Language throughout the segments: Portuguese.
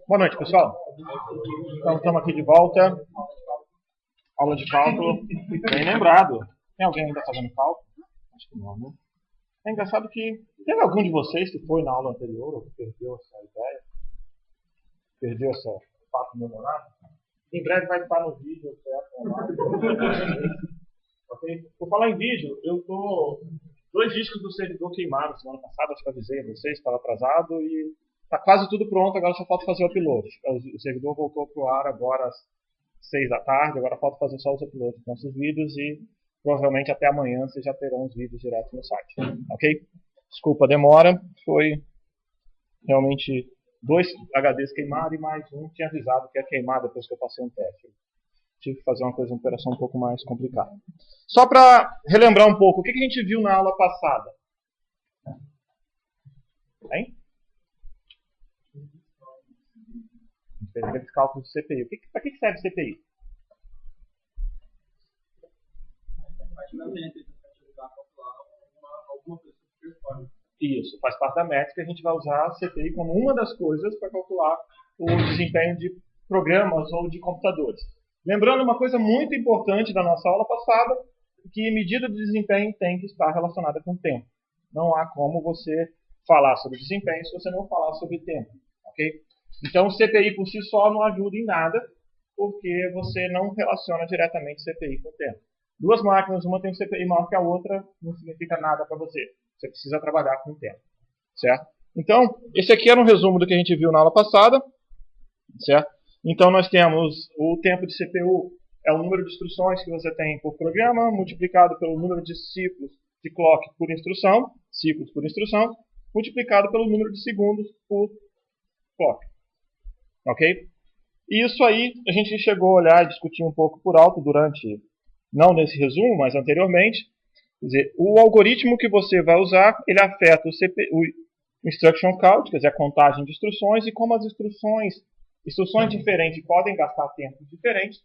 Boa noite, pessoal. Então, estamos aqui de volta. Aula de cálculo. Bem lembrado. Tem alguém ainda fazendo cálculo? Acho que não, né? É engraçado que teve algum de vocês que foi na aula anterior ou que perdeu essa ideia? Perdeu essa fato memorável? Em breve vai estar no vídeo, certo? Ok? Por falar em vídeo, eu tô 2 discos do servidor queimaram semana passada, acho que avisei a vocês, estava atrasado e está quase tudo pronto, agora só falta fazer o upload. O servidor voltou para o ar agora às 6 da tarde, agora falta fazer só os uploads dos nossos vídeos e provavelmente até amanhã vocês já terão os vídeos direto no site. Ok? Desculpa a demora, foi realmente 2 HDs queimados e mais um tinha avisado que ia queimar depois que eu passei um teste. Tive que fazer uma operação um pouco mais complicada. Só para relembrar um pouco, o que a gente viu na aula passada? Hein? A gente fez aqueles cálculos de CPI. Para que serve CPI? Isso, faz parte da métrica. A gente vai usar a CPI como uma das coisas para calcular o desempenho de programas ou de computadores. Lembrando uma coisa muito importante da nossa aula passada, que medida de desempenho tem que estar relacionada com tempo. Não há como você falar sobre desempenho se você não falar sobre tempo. Ok? Então, CPI por si só não ajuda em nada, porque você não relaciona diretamente CPI com tempo. 2 máquinas, uma tem um CPI maior que a outra, não significa nada para você. Você precisa trabalhar com o tempo. Certo? Então, esse aqui era um resumo do que a gente viu na aula passada. Certo? Então, nós temos o tempo de CPU, é o número de instruções que você tem por programa, multiplicado pelo número de ciclos de clock por instrução, ciclos por instrução, multiplicado pelo número de segundos por clock. Ok? E isso aí a gente chegou a olhar e discutir um pouco por alto durante, não nesse resumo, mas anteriormente. Quer dizer, o algoritmo que você vai usar, ele afeta o instruction count, quer dizer, a contagem de instruções, e como as instruções diferentes podem gastar tempos diferentes,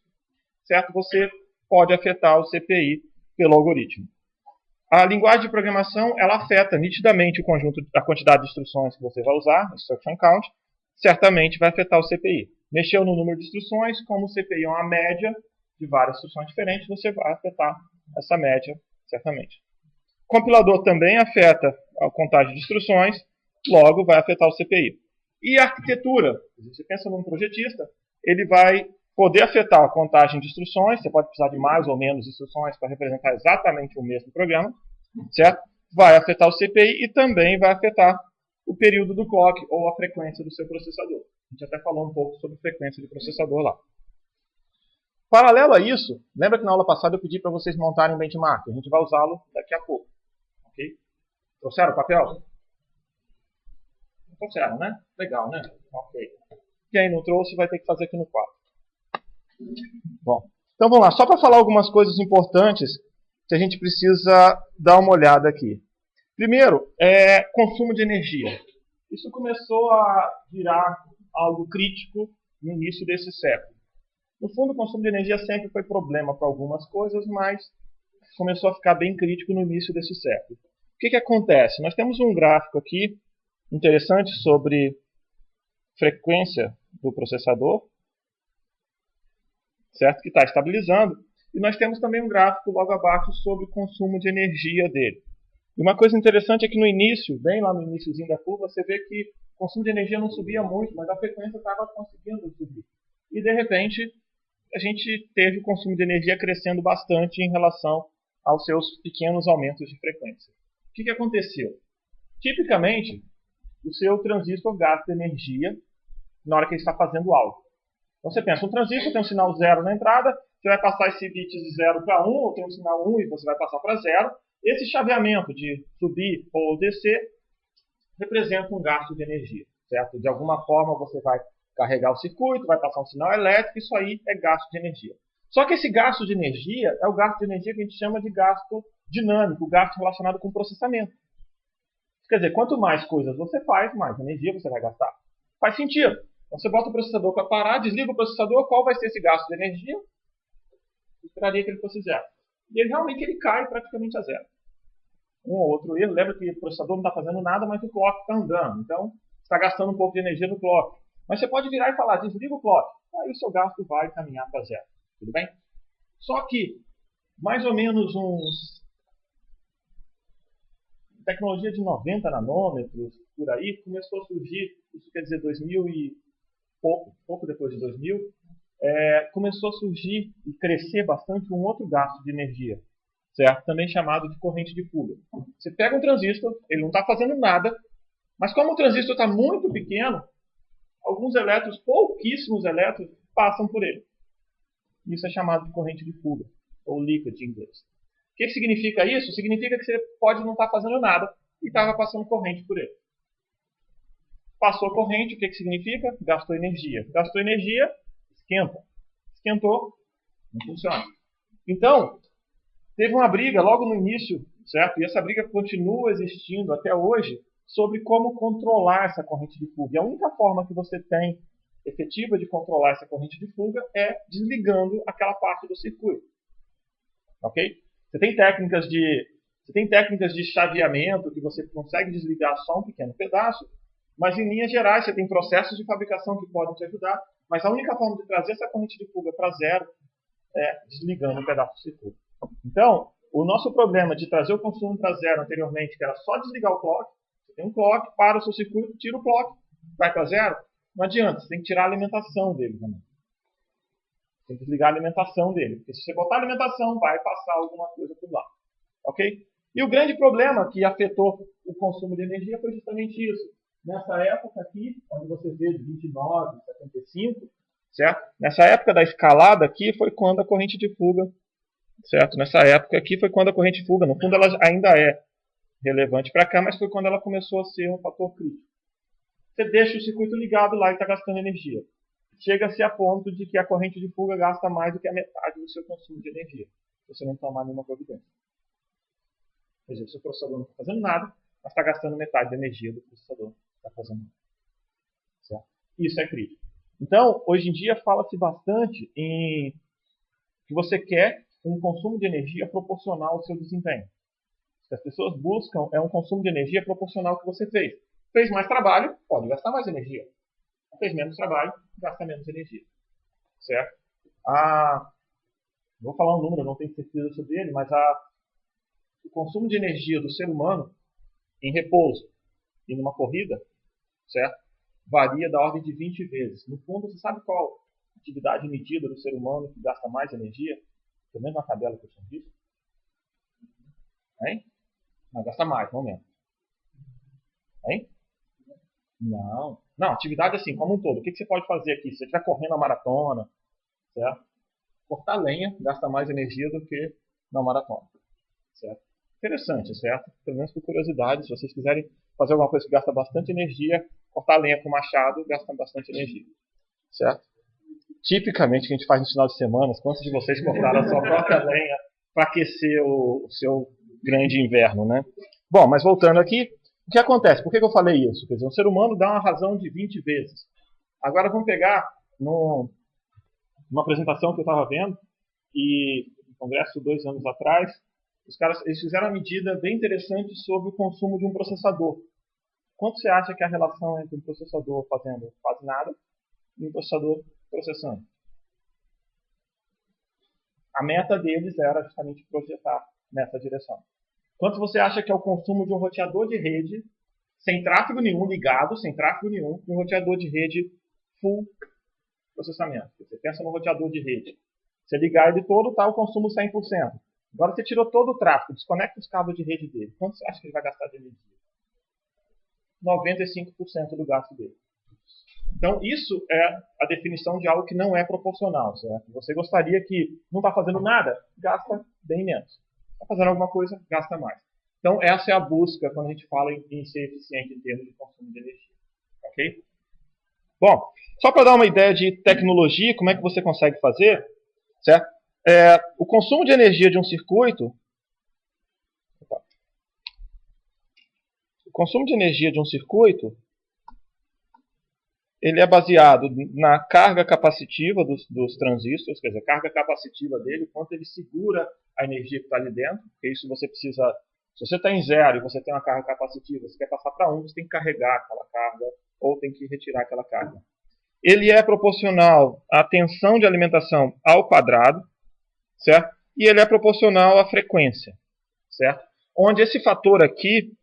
certo? Você pode afetar o CPI pelo algoritmo. A linguagem de programação, ela afeta nitidamente o conjunto, a quantidade de instruções que você vai usar, instruction count, certamente vai afetar o CPI. Mexeu no número de instruções, como o CPI é uma média de várias instruções diferentes, você vai afetar essa média, certamente. O compilador também afeta a contagem de instruções, logo vai afetar o CPI. E a arquitetura, você pensa num projetista, ele vai poder afetar a contagem de instruções, você pode precisar de mais ou menos instruções para representar exatamente o mesmo programa, certo? Vai afetar o CPI e também vai afetar o período do clock ou a frequência do seu processador. A gente até falou um pouco sobre frequência de processador lá. Paralelo a isso, lembra que na aula passada eu pedi para vocês montarem um benchmark? A gente vai usá-lo daqui a pouco. Ok? Trouxeram o papel? Trouxeram, né? Legal, né? Ok. Quem não trouxe vai ter que fazer aqui no quarto. Bom, então vamos lá. Só para falar algumas coisas importantes que a gente precisa dar uma olhada aqui. Primeiro, consumo de energia. Isso começou a virar algo crítico no início desse século. No fundo, o consumo de energia sempre foi problema para algumas coisas, mas começou a ficar bem crítico no início desse século. O que acontece? Nós temos um gráfico aqui interessante sobre frequência do processador, certo? Que está estabilizando. E nós temos também um gráfico logo abaixo sobre o consumo de energia dele. E uma coisa interessante é que no início, bem lá no iníciozinho da curva, você vê que o consumo de energia não subia muito, mas a frequência estava conseguindo subir. E de repente, a gente teve o consumo de energia crescendo bastante em relação aos seus pequenos aumentos de frequência. O que aconteceu? Tipicamente, o seu transistor gasta energia na hora que ele está fazendo algo. Então você pensa, um transistor tem um sinal 0 na entrada, você vai passar esse bit de 0 para 1, ou tem um sinal 1 e você vai passar para 0. Esse chaveamento de subir ou descer representa um gasto de energia, certo? De alguma forma você vai carregar o circuito, vai passar um sinal elétrico, isso aí é gasto de energia. Só que esse gasto de energia é o gasto de energia que a gente chama de gasto dinâmico, o gasto relacionado com processamento. Quer dizer, quanto mais coisas você faz, mais energia você vai gastar. Faz sentido. Então você bota o processador para parar, desliga o processador, qual vai ser esse gasto de energia? Eu esperaria que ele fosse 0. E ele realmente cai praticamente a 0. Um ou outro erro, lembra que o processador não está fazendo nada, mas o clock está andando. Então, está gastando um pouco de energia no clock. Mas você pode virar e falar, desliga o clock. Aí o seu gasto vai caminhar para zero. Tudo bem? Só que, mais ou menos tecnologia de 90 nanômetros, por aí, começou a surgir, isso quer dizer 2000 e pouco depois de 2000, começou a surgir e crescer bastante um outro gasto de energia, certo? Também chamado de corrente de fuga. Você pega um transistor, ele não está fazendo nada, mas como o transistor está muito pequeno, alguns elétrons, pouquíssimos elétrons, passam por ele. Isso é chamado de corrente de fuga, ou leakage em inglês. O que significa isso? Significa que você pode não estar fazendo nada e estava passando corrente por ele. Passou corrente, o que significa? Gastou energia. Gastou energia, esquenta. Esquentou, não funciona. Então, teve uma briga logo no início, certo? E essa briga continua existindo até hoje sobre como controlar essa corrente de fuga. E a única forma que você tem efetiva de controlar essa corrente de fuga é desligando aquela parte do circuito. Ok? Você tem técnicas de chaveamento que você consegue desligar só um pequeno pedaço, mas em linhas gerais você tem processos de fabricação que podem te ajudar, mas a única forma de trazer essa corrente de fuga para zero é desligando um pedaço do circuito. Então, o nosso problema de trazer o consumo para zero anteriormente, que era só desligar o clock, você tem um clock, para o seu circuito, tira o clock, vai para zero, não adianta, você tem que tirar a alimentação dele também. Tem que desligar a alimentação dele, porque se você botar a alimentação, vai passar alguma coisa por lá. Ok? E o grande problema que afetou o consumo de energia foi justamente isso. Nessa época aqui, onde você vê de 29, 75, certo? Nessa época da escalada aqui foi quando a corrente de fuga, certo? Nessa época aqui foi quando a corrente de fuga, no fundo ela ainda é relevante para cá, mas foi quando ela começou a ser um fator crítico. Você deixa o circuito ligado lá e está gastando energia. Chega-se a ponto de que a corrente de fuga gasta mais do que a metade do seu consumo de energia, se você não tomar nenhuma providência. Quer dizer, o seu processador não está fazendo nada, mas está gastando metade da energia do processador que está fazendo nada. Certo? Isso é crítico. Então, hoje em dia, fala-se bastante em que você quer um consumo de energia proporcional ao seu desempenho. O que as pessoas buscam é um consumo de energia proporcional ao que você fez. Fez mais trabalho, pode gastar mais energia. Fez menos trabalho, gasta menos energia. Certo? Vou falar um número, não tenho certeza sobre ele, mas o consumo de energia do ser humano em repouso e numa corrida, certo? Varia da ordem de 20 vezes. No fundo, você sabe qual atividade medida do ser humano que gasta mais energia? Pelo menos na tabela que eu tinha visto. Hein? Não, gasta mais, não menos. Hein? Não. Não, atividade assim, como um todo. O que você pode fazer aqui? Se você estiver correndo a maratona, certo? Cortar lenha gasta mais energia do que na maratona. Certo? Interessante, certo? Pelo menos por curiosidade, se vocês quiserem fazer alguma coisa que gasta bastante energia, cortar lenha com machado gasta bastante energia. Certo? Tipicamente, o que a gente faz nos finais de semana, quantos de vocês cortaram a sua própria lenha para aquecer o seu grande inverno, né? Bom, mas voltando aqui, o que acontece? Por que eu falei isso? Quer dizer, um ser humano dá uma razão de 20 vezes. Agora vamos pegar numa apresentação que eu estava vendo, e no congresso 2 anos atrás, os caras eles fizeram uma medida bem interessante sobre o consumo de um processador. Quanto você acha que é a relação entre um processador fazendo quase nada e um processador processando? A meta deles era justamente projetar nessa direção. Quanto você acha que é o consumo de um roteador de rede sem tráfego nenhum, ligado, sem tráfego nenhum, e um roteador de rede full processamento? Você pensa no roteador de rede. Você ligar ele todo, está o consumo 100%. Agora você tirou todo o tráfego, desconecta os cabos de rede dele. Quanto você acha que ele vai gastar de energia? 95% do gasto dele. Então, isso é a definição de algo que não é proporcional, certo? Você gostaria que não está fazendo nada, gasta bem menos. Está fazendo alguma coisa, gasta mais. Então, essa é a busca quando a gente fala em ser eficiente em termos de consumo de energia. Ok? Bom, só para dar uma ideia de tecnologia, como é que você consegue fazer, certo? O consumo de energia de um circuito... O consumo de energia de um circuito ele é baseado na carga capacitiva dos transistores, quer dizer, a carga capacitiva dele, quanto ele segura a energia que está ali dentro, porque isso você precisa, se você está em 0 e você tem uma carga capacitiva, você quer passar para 1, você tem que carregar aquela carga ou tem que retirar aquela carga. Ele é proporcional à tensão de alimentação ao quadrado, certo? E ele é proporcional à frequência, certo? Onde esse fator aqui,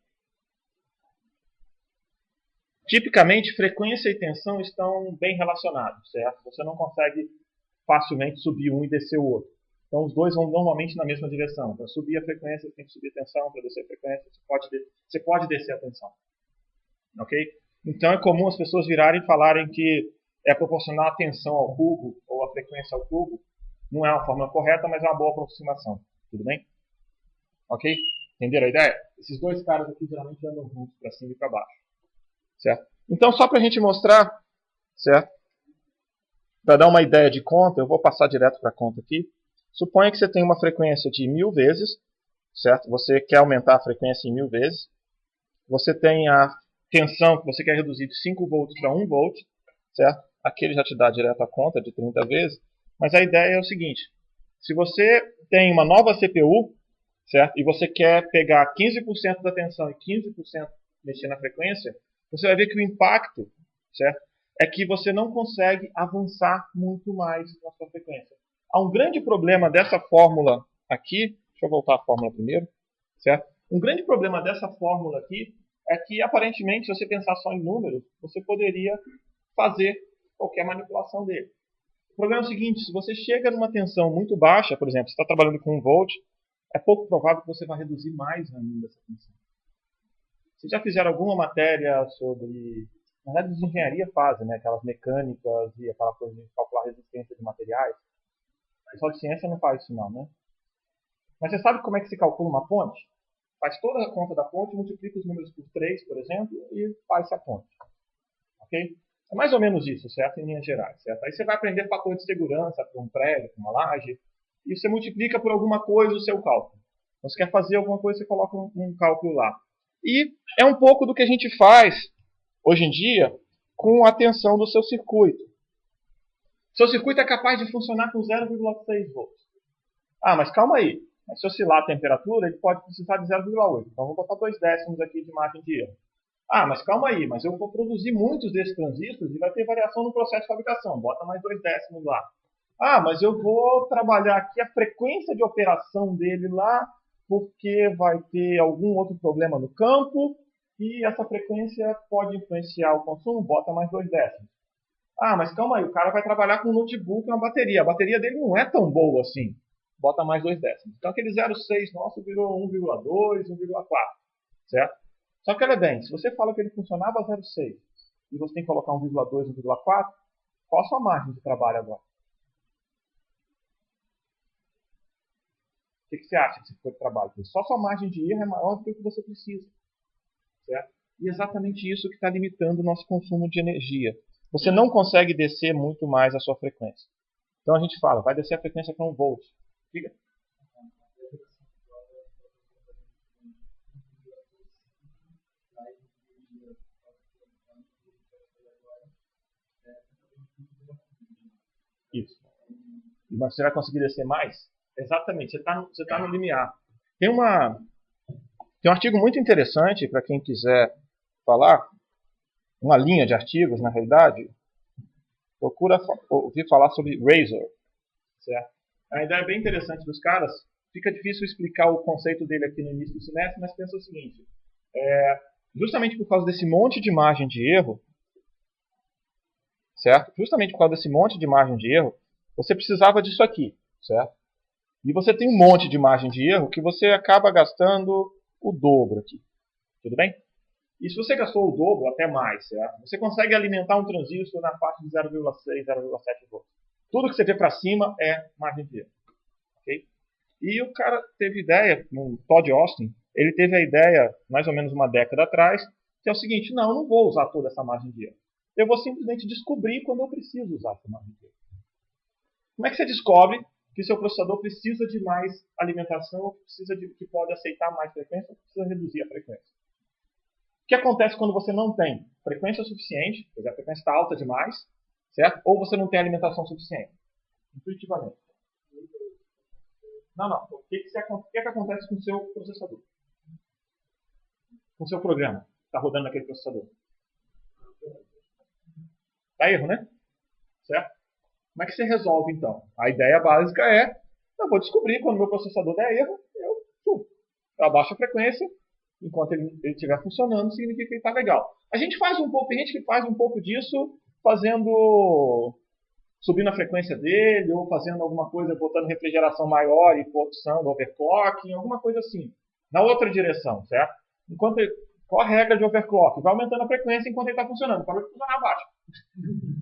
tipicamente, frequência e tensão estão bem relacionados, certo? Você não consegue facilmente subir um e descer o outro. Então, os dois vão normalmente na mesma direção. Para subir a frequência, você tem que subir a tensão. Para descer a frequência, você pode descer a tensão. Ok? Então, é comum as pessoas virarem e falarem que é proporcional a tensão ao cubo ou a frequência ao cubo. Não é uma fórmula correta, mas é uma boa aproximação. Tudo bem? Ok? Entenderam a ideia? Esses dois caras aqui geralmente andam juntos para cima e para baixo. Certo? Então, só para a gente mostrar, certo? Para dar uma ideia de conta, eu vou passar direto para a conta aqui. Suponha que você tem uma frequência de 1000 vezes, certo? Você quer aumentar a frequência em 1000 vezes. Você tem a tensão que você quer reduzir de 5 volts para 1 volt, certo? Aqui ele já te dá direto a conta de 30 vezes. Mas a ideia é o seguinte. Se você tem uma nova CPU, certo? E você quer pegar 15% da tensão e 15% mexer na frequência, você vai ver que o impacto, certo? É que você não consegue avançar muito mais na sua frequência. Há um grande problema dessa fórmula aqui, deixa eu voltar à fórmula primeiro, certo? Um grande problema dessa fórmula aqui é que, aparentemente, se você pensar só em números, você poderia fazer qualquer manipulação dele. O problema é o seguinte, se você chega numa tensão muito baixa, por exemplo, você está trabalhando com 1 volt, é pouco provável que você vai reduzir mais ainda essa tensão. Vocês já fizeram alguma matéria sobre... Na verdade, de engenharia fazem, né? Aquelas mecânicas e aquela coisa de calcular resistência de materiais. O pessoal de ciência não faz isso não, né? Mas você sabe como é que se calcula uma ponte? Faz toda a conta da ponte, multiplica os números por 3, por exemplo, e faz a ponte. Ok? É mais ou menos isso, certo? Em linhas gerais, certo? Aí você vai aprender fator de segurança para um prédio, para uma laje, e você multiplica por alguma coisa o seu cálculo. Então, você quer fazer alguma coisa, você coloca um cálculo lá. E é um pouco do que a gente faz, hoje em dia, com a tensão do seu circuito. Seu circuito é capaz de funcionar com 0,6 volts. Ah, mas calma aí. Se oscilar a temperatura, ele pode precisar de 0,8. Então, vamos botar 2 décimos aqui de margem de erro. Ah, mas calma aí. Mas eu vou produzir muitos desses transistores e vai ter variação no processo de fabricação. Bota mais 2 décimos lá. Ah, mas eu vou trabalhar aqui a frequência de operação dele lá, porque vai ter algum outro problema no campo e essa frequência pode influenciar o consumo. Bota mais 2 décimos. Ah, mas calma aí, o cara vai trabalhar com um notebook e uma bateria. A bateria dele não é tão boa assim. Bota mais 2 décimos. Então aquele 0,6 nosso virou 1,2, 1,4. Certo? Só que olha bem, se você fala que ele funcionava a 0,6 e você tem que colocar 1,2, 1,4, qual a sua margem de trabalho agora? O que você acha que você foi de trabalho? Só sua margem de erro é maior do que o que você precisa. Certo? E é exatamente isso que está limitando o nosso consumo de energia. Você não consegue descer muito mais a sua frequência. Então a gente fala, vai descer a frequência para 1 volt. Fica. Isso. Mas você vai conseguir descer mais? Exatamente, você tá no limiar. Tem um artigo muito interessante para quem quiser falar, uma linha de artigos, na realidade. Procura ouvir falar sobre Razor. Certo? A ideia é bem interessante dos caras. Fica difícil explicar o conceito dele aqui no início do semestre, mas pensa o seguinte. Justamente por causa desse monte de margem de erro, certo? Justamente por causa desse monte de margem de erro, você precisava disso aqui, certo? E você tem um monte de margem de erro que você acaba gastando o dobro aqui. Tudo bem? E se você gastou o dobro, até mais, certo? Você consegue alimentar um transistor na parte de 0,6, 0,7 volts. Tudo que você vê para cima é margem de erro. Okay? E o cara teve ideia, o Todd Austin, ele teve a ideia, mais ou menos uma década atrás, que é o seguinte, não, eu não vou usar toda essa margem de erro. Eu vou simplesmente descobrir quando eu preciso usar essa margem de erro. Como é que você descobre que seu processador precisa de mais alimentação, que pode aceitar mais frequência, ou precisa reduzir a frequência? O que acontece quando você não tem frequência suficiente, quer dizer, a frequência está alta demais, certo? Ou você não tem alimentação suficiente? Intuitivamente. Não. O que acontece com o seu processador? Com o seu programa que está rodando naquele processador? Dá erro, né? Certo? Como é que você resolve, então? A ideia básica é, eu vou descobrir quando meu processador der erro, eu abaixo a frequência, enquanto ele estiver funcionando, significa que ele está legal. A gente faz um pouco, tem gente que faz um pouco disso subindo a frequência dele, ou fazendo alguma coisa, botando refrigeração maior e forçando overclocking, alguma coisa assim. Na outra direção, certo? Qual a regra de overclock? Vai aumentando a frequência enquanto ele está funcionando, para ele funcionar abaixo.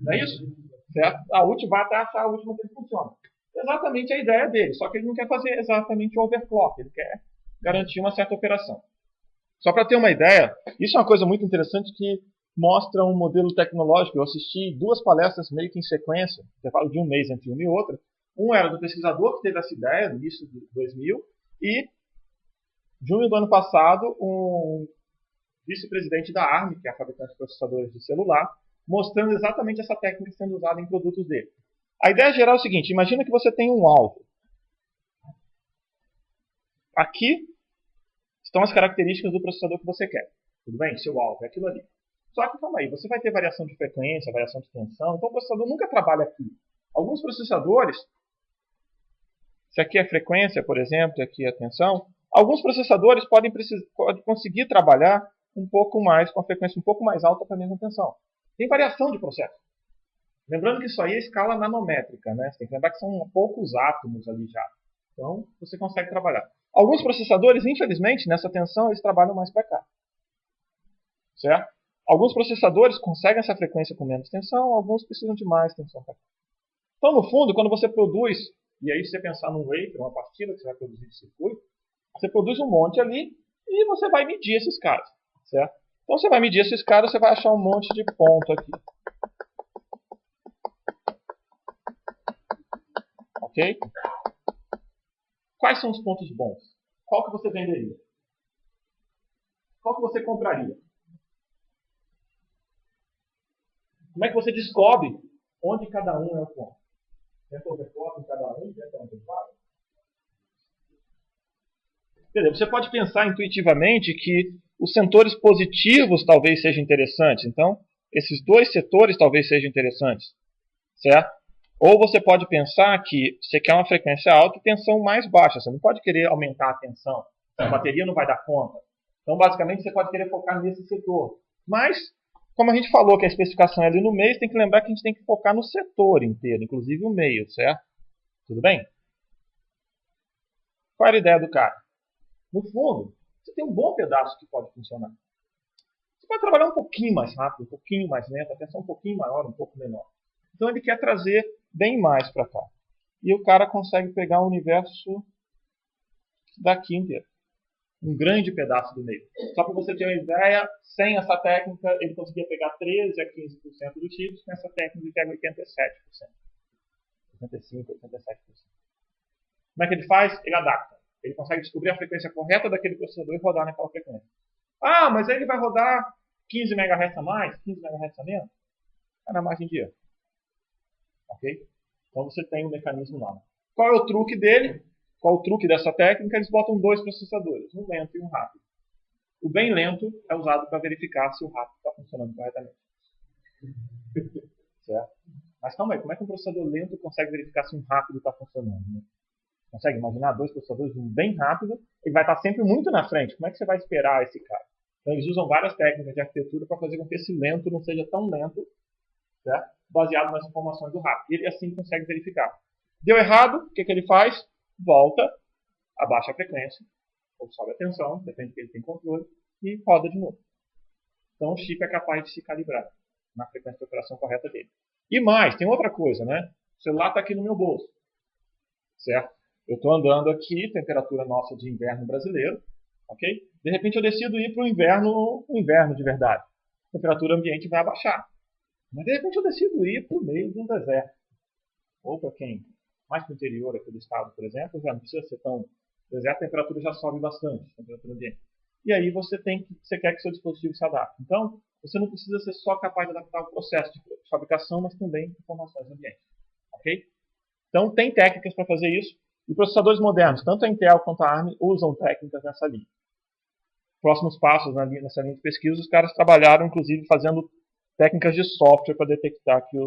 Não é isso? Certo? A última vai até achar a última que ele funciona. Exatamente a ideia dele, só que ele não quer fazer exatamente o overclock, ele quer garantir uma certa operação. Só para ter uma ideia, isso é uma coisa muito interessante que mostra um modelo tecnológico. Eu assisti 2 palestras meio que em sequência, intervalo de um mês entre uma e outra. Um era do pesquisador que teve essa ideia no início de 2000 e, junho do ano passado, um vice-presidente da ARM, que é a fabricante de processadores de celular, mostrando exatamente essa técnica sendo usada em produtos dele. A ideia geral é o seguinte, imagina que você tem um alvo. Aqui estão as características do processador que você quer. Tudo bem? Seu alvo é aquilo ali. Só que, calma aí, você vai ter variação de frequência, variação de tensão, então o processador nunca trabalha aqui. Alguns processadores, se aqui é frequência, por exemplo, e aqui é tensão, alguns processadores podem conseguir trabalhar um pouco mais, com a frequência um pouco mais alta para a mesma tensão. Tem variação de processo. Lembrando que isso aí é escala nanométrica, né? Você tem que lembrar que são poucos átomos ali já. Então, você consegue trabalhar. Alguns processadores, infelizmente, nessa tensão, eles trabalham mais para cá. Certo? Alguns processadores conseguem essa frequência com menos tensão, alguns precisam de mais tensão para cá. Então, no fundo, quando você produz, e aí você pensar num wafer, uma pastilha que você vai produzir de circuito, você produz um monte ali e você vai medir esses caras. Certo? Então, você vai medir esses caras, você vai achar um monte de ponto aqui. Ok? Quais são os pontos bons? Qual que você venderia? Qual que você compraria? Como é que você descobre onde cada um é o ponto? Tenta overclock em cada um, tenta overclock. Você pode pensar intuitivamente que os sensores positivos talvez sejam interessantes. Então, esses 2 setores talvez sejam interessantes. Certo? Ou você pode pensar que você quer uma frequência alta e tensão mais baixa. Você não pode querer aumentar a tensão. A bateria não vai dar conta. Então, basicamente, você pode querer focar nesse setor. Mas, como a gente falou que a especificação é ali no meio, você tem que lembrar que a gente tem que focar no setor inteiro, inclusive o meio, certo? Tudo bem? Qual era a ideia do cara? No fundo, você tem um bom pedaço que pode funcionar. Você pode trabalhar um pouquinho mais rápido, um pouquinho mais lento, a tensão um pouquinho maior, um pouco menor. Então, ele quer trazer bem mais para cá. E o cara consegue pegar o universo daqui inteiro. Um grande pedaço do meio. Só para você ter uma ideia, sem essa técnica, ele conseguia pegar 13 a 15% dos chips, com essa técnica ele pega 87%. 85%, 87%. Como é que ele faz? Ele adapta. Ele consegue descobrir a frequência correta daquele processador e rodar naquela frequência. Ah, mas aí ele vai rodar 15 MHz a mais, 15 MHz a menos? É na margem de erro. Ok? Então você tem um mecanismo lá. Qual é o truque dele? Qual é o truque dessa técnica? Eles botam 2 processadores, um lento e um rápido. O bem lento é usado para verificar se o rápido está funcionando corretamente. Certo? Mas calma aí, como é que um processador lento consegue verificar se um rápido está funcionando? Né? Consegue imaginar 2 processadores, um bem rápido, ele vai estar sempre muito na frente. Como é que você vai esperar esse cara? Então eles usam várias técnicas de arquitetura para fazer com que esse lento não seja tão lento, certo? Baseado nas informações do rápido. E ele assim consegue verificar. Deu errado, o que ele faz? Volta, abaixa a frequência, ou sobe a tensão, depende do que ele tem controle, e roda de novo. Então o chip é capaz de se calibrar na frequência de operação correta dele. E mais, tem outra coisa, né? O celular está aqui no meu bolso, certo? Eu estou andando aqui, temperatura nossa de inverno brasileiro, ok? De repente eu decido ir para o inverno de verdade. A temperatura ambiente vai abaixar. Mas de repente eu decido ir para o meio de um deserto. Ou para quem mais para o interior aqui do estado, por exemplo, já não precisa ser tão deserto, a temperatura já sobe bastante, a temperatura ambiente. E aí você quer que seu dispositivo se adapte. Então, você não precisa ser só capaz de adaptar o processo de fabricação, mas também informações ambientes. Ok? Então, tem técnicas para fazer isso. E processadores modernos, tanto a Intel quanto a ARM, usam técnicas nessa linha. Próximos passos nessa linha de pesquisa, os caras trabalharam, inclusive, fazendo técnicas de software para detectar que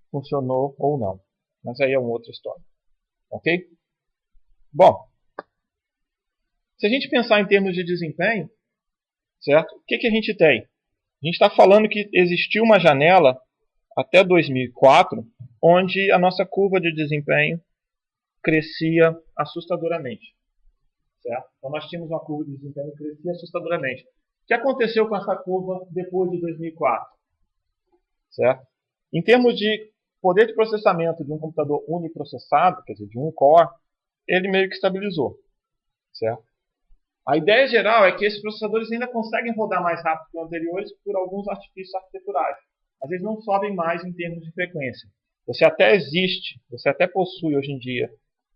funcionou ou não. Mas aí é uma outra história. Ok? Bom, se a gente pensar em termos de desempenho, certo? O que a gente tem? A gente está falando que existiu uma janela até 2004, onde a nossa curva de desempenho crescia assustadoramente. Certo? Então nós tínhamos uma curva de desempenho que crescia assustadoramente. O que aconteceu com essa curva depois de 2004? Certo? Em termos de poder de processamento de um computador uniprocessado, quer dizer, de um core, ele meio que estabilizou. Certo? A ideia geral é que esses processadores ainda conseguem rodar mais rápido que os anteriores por alguns artifícios arquiteturais. Às vezes não sobem mais em termos de frequência. Você até possui hoje em dia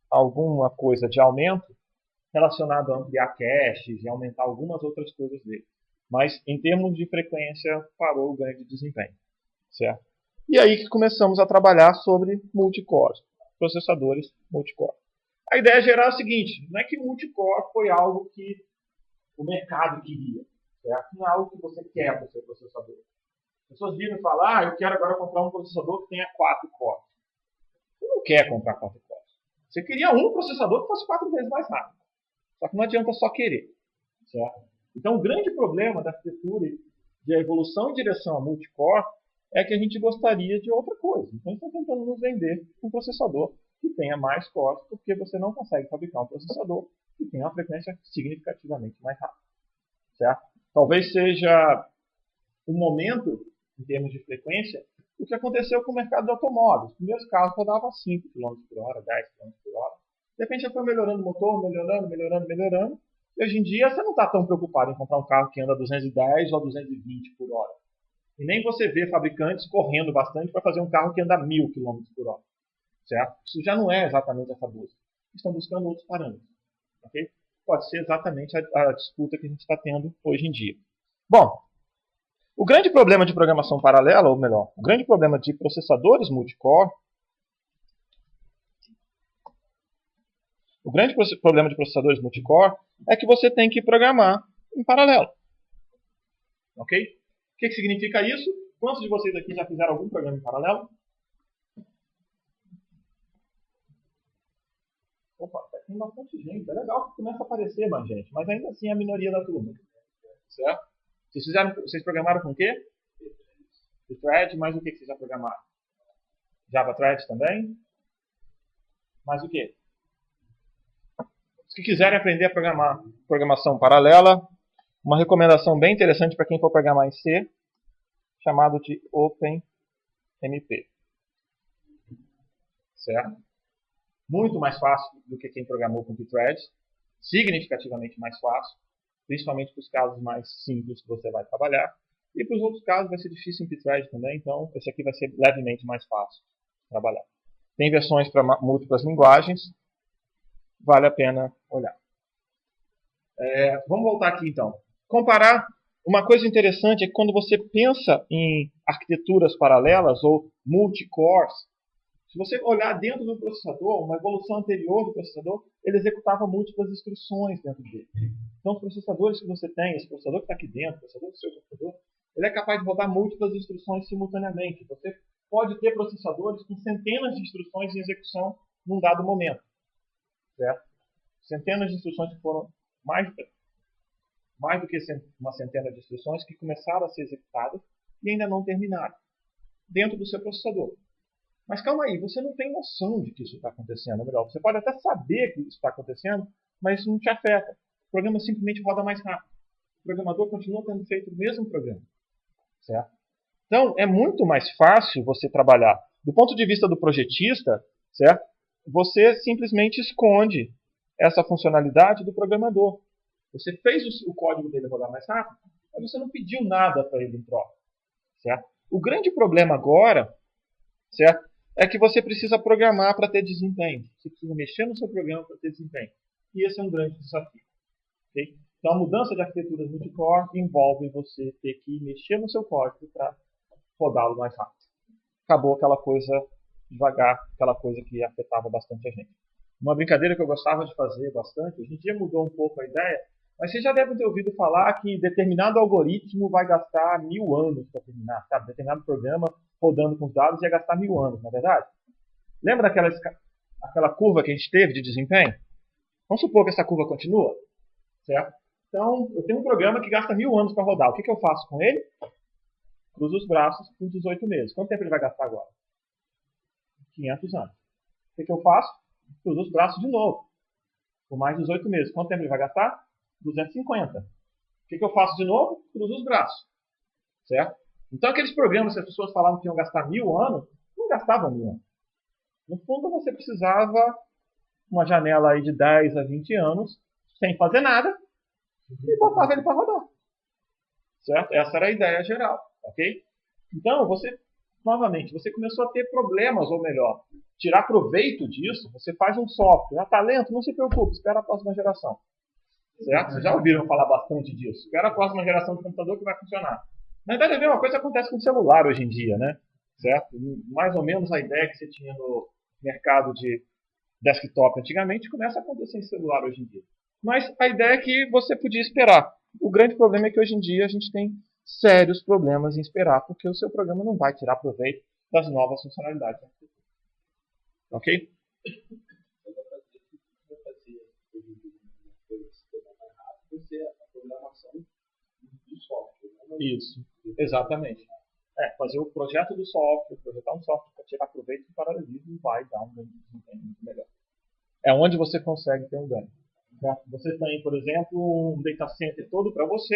alguma coisa de aumento relacionado a ampliar caches e aumentar algumas outras coisas dele. Mas em termos de frequência parou o ganho de desempenho. Certo? E aí que começamos a trabalhar sobre multicores, processadores multicore. A ideia geral é a seguinte, não é que multicore foi algo que o mercado queria, certo? Não é algo que você quer para o seu processador. As pessoas viram e falam, eu quero agora comprar um processador que tenha 4 cores. Você não quer comprar 4 cores. Você queria um processador que fosse 4 vezes mais rápido. Só que não adianta só querer, certo? Então o grande problema da arquitetura de evolução em direção a multicore é que a gente gostaria de outra coisa. Então a gente está tentando nos vender um processador que tenha mais cores, porque você não consegue fabricar um processador que tenha uma frequência significativamente mais rápida. Certo? Talvez seja um momento, em termos de frequência, o que aconteceu com o mercado de automóveis. Os primeiros carros rodavam 5 km por hora, 10 km por hora. De repente já foi melhorando o motor, melhorando. E hoje em dia você não está tão preocupado em comprar um carro que anda a 210 ou a 220 por hora. E nem você vê fabricantes correndo bastante para fazer um carro que anda a 1000 km por hora. Certo? Isso já não é exatamente essa busca. Estão buscando outros parâmetros. Okay? Pode ser exatamente a disputa que a gente está tendo hoje em dia. Bom, o grande problema de programação paralela, ou melhor, o grande problema de processadores multicore, é que você tem que programar em paralelo. Ok? O que significa isso? Quantos de vocês aqui já fizeram algum programa em paralelo? Opa, tem bastante gente. É legal que começa a aparecer mais gente, mas ainda assim é a minoria da turma. Certo? Vocês programaram com o quê? Thread, mas o que vocês já programaram? Java Thread também? Mais o quê? Se quiserem aprender a programar programação paralela, uma recomendação bem interessante para quem for programar em C, chamado de OpenMP. Certo? Muito mais fácil do que quem programou com Pthreads, significativamente mais fácil, principalmente para os casos mais simples que você vai trabalhar. E para os outros casos vai ser difícil em Pthreads também, então esse aqui vai ser levemente mais fácil de trabalhar. Tem versões para múltiplas linguagens, vale a pena olhar. Vamos voltar aqui então. Comparar, uma coisa interessante é que quando você pensa em arquiteturas paralelas ou multicores, se você olhar dentro do processador, uma evolução anterior do processador, ele executava múltiplas instruções dentro dele. Então, os processadores que você tem, esse processador que está aqui dentro, o processador do seu computador, ele é capaz de rodar múltiplas instruções simultaneamente. Você pode ter processadores com centenas de instruções em execução num dado momento. Certo? Centenas de instruções que foram mais do que uma centena de instruções que começaram a ser executadas e ainda não terminaram dentro do seu processador. Mas calma aí, você não tem noção de que isso está acontecendo. Ou melhor, você pode até saber que isso está acontecendo, mas isso não te afeta. O programa simplesmente roda mais rápido. O programador continua tendo feito o mesmo programa. Certo? Então, é muito mais fácil você trabalhar. Do ponto de vista do projetista, certo? Você simplesmente esconde essa funcionalidade do programador. Você fez o código dele rodar mais rápido, mas você não pediu nada para ele em troca. Certo? O grande problema agora, certo, é que você precisa programar para ter desempenho. Você precisa mexer no seu programa para ter desempenho. E esse é um grande desafio. Okay? Então, a mudança de arquiteturas multicore envolve você ter que mexer no seu código para rodá-lo mais rápido. Acabou aquela coisa devagar, aquela coisa que afetava bastante a gente. Uma brincadeira que eu gostava de fazer bastante, hoje em dia mudou um pouco a ideia, Mas você já deve ter ouvido falar que determinado algoritmo vai gastar 1000 anos para terminar, sabe? Determinado programa rodando com os dados ia gastar 1000 anos, não é verdade? Lembra aquela curva que a gente teve de desempenho? Vamos supor que essa curva continua, certo? Então, eu tenho um programa que gasta 1000 anos para rodar. O que eu faço com ele? Cruzo os braços por 18 meses. Quanto tempo ele vai gastar agora? 500 anos. O que eu faço? Cruzo os braços de novo, por mais 18 meses. Quanto tempo ele vai gastar? 250. O que eu faço de novo? Cruzo os braços, certo? Então, aqueles programas que as pessoas falavam que iam gastar 1000 anos, não gastavam 1000 anos. No fundo, você precisava uma janela aí de 10 a 20 anos, sem fazer nada, e botava ele para rodar. Certo? Essa era a ideia geral, ok? Então, novamente, você começou a ter problemas, ou melhor, tirar proveito disso. Você faz um software, está lento, não se preocupe, espera a próxima geração. Certo? Vocês já ouviram falar bastante disso. Espera a próxima geração de computador que vai funcionar. Na verdade, a mesma coisa acontece com o celular hoje em dia, né? Certo? Mais ou menos a ideia que você tinha no mercado de desktop antigamente começa a acontecer em celular hoje em dia. Mas a ideia é que você podia esperar. O grande problema é que hoje em dia a gente tem sérios problemas em esperar, porque o seu programa não vai tirar proveito das novas funcionalidades. Ok? Isso, exatamente. Fazer o projeto do software, projetar um software para tirar proveito do paralelismo vai dar um ganho de desempenho muito melhor. É onde você consegue ter um ganho. Você tem, por exemplo, um data center todo para você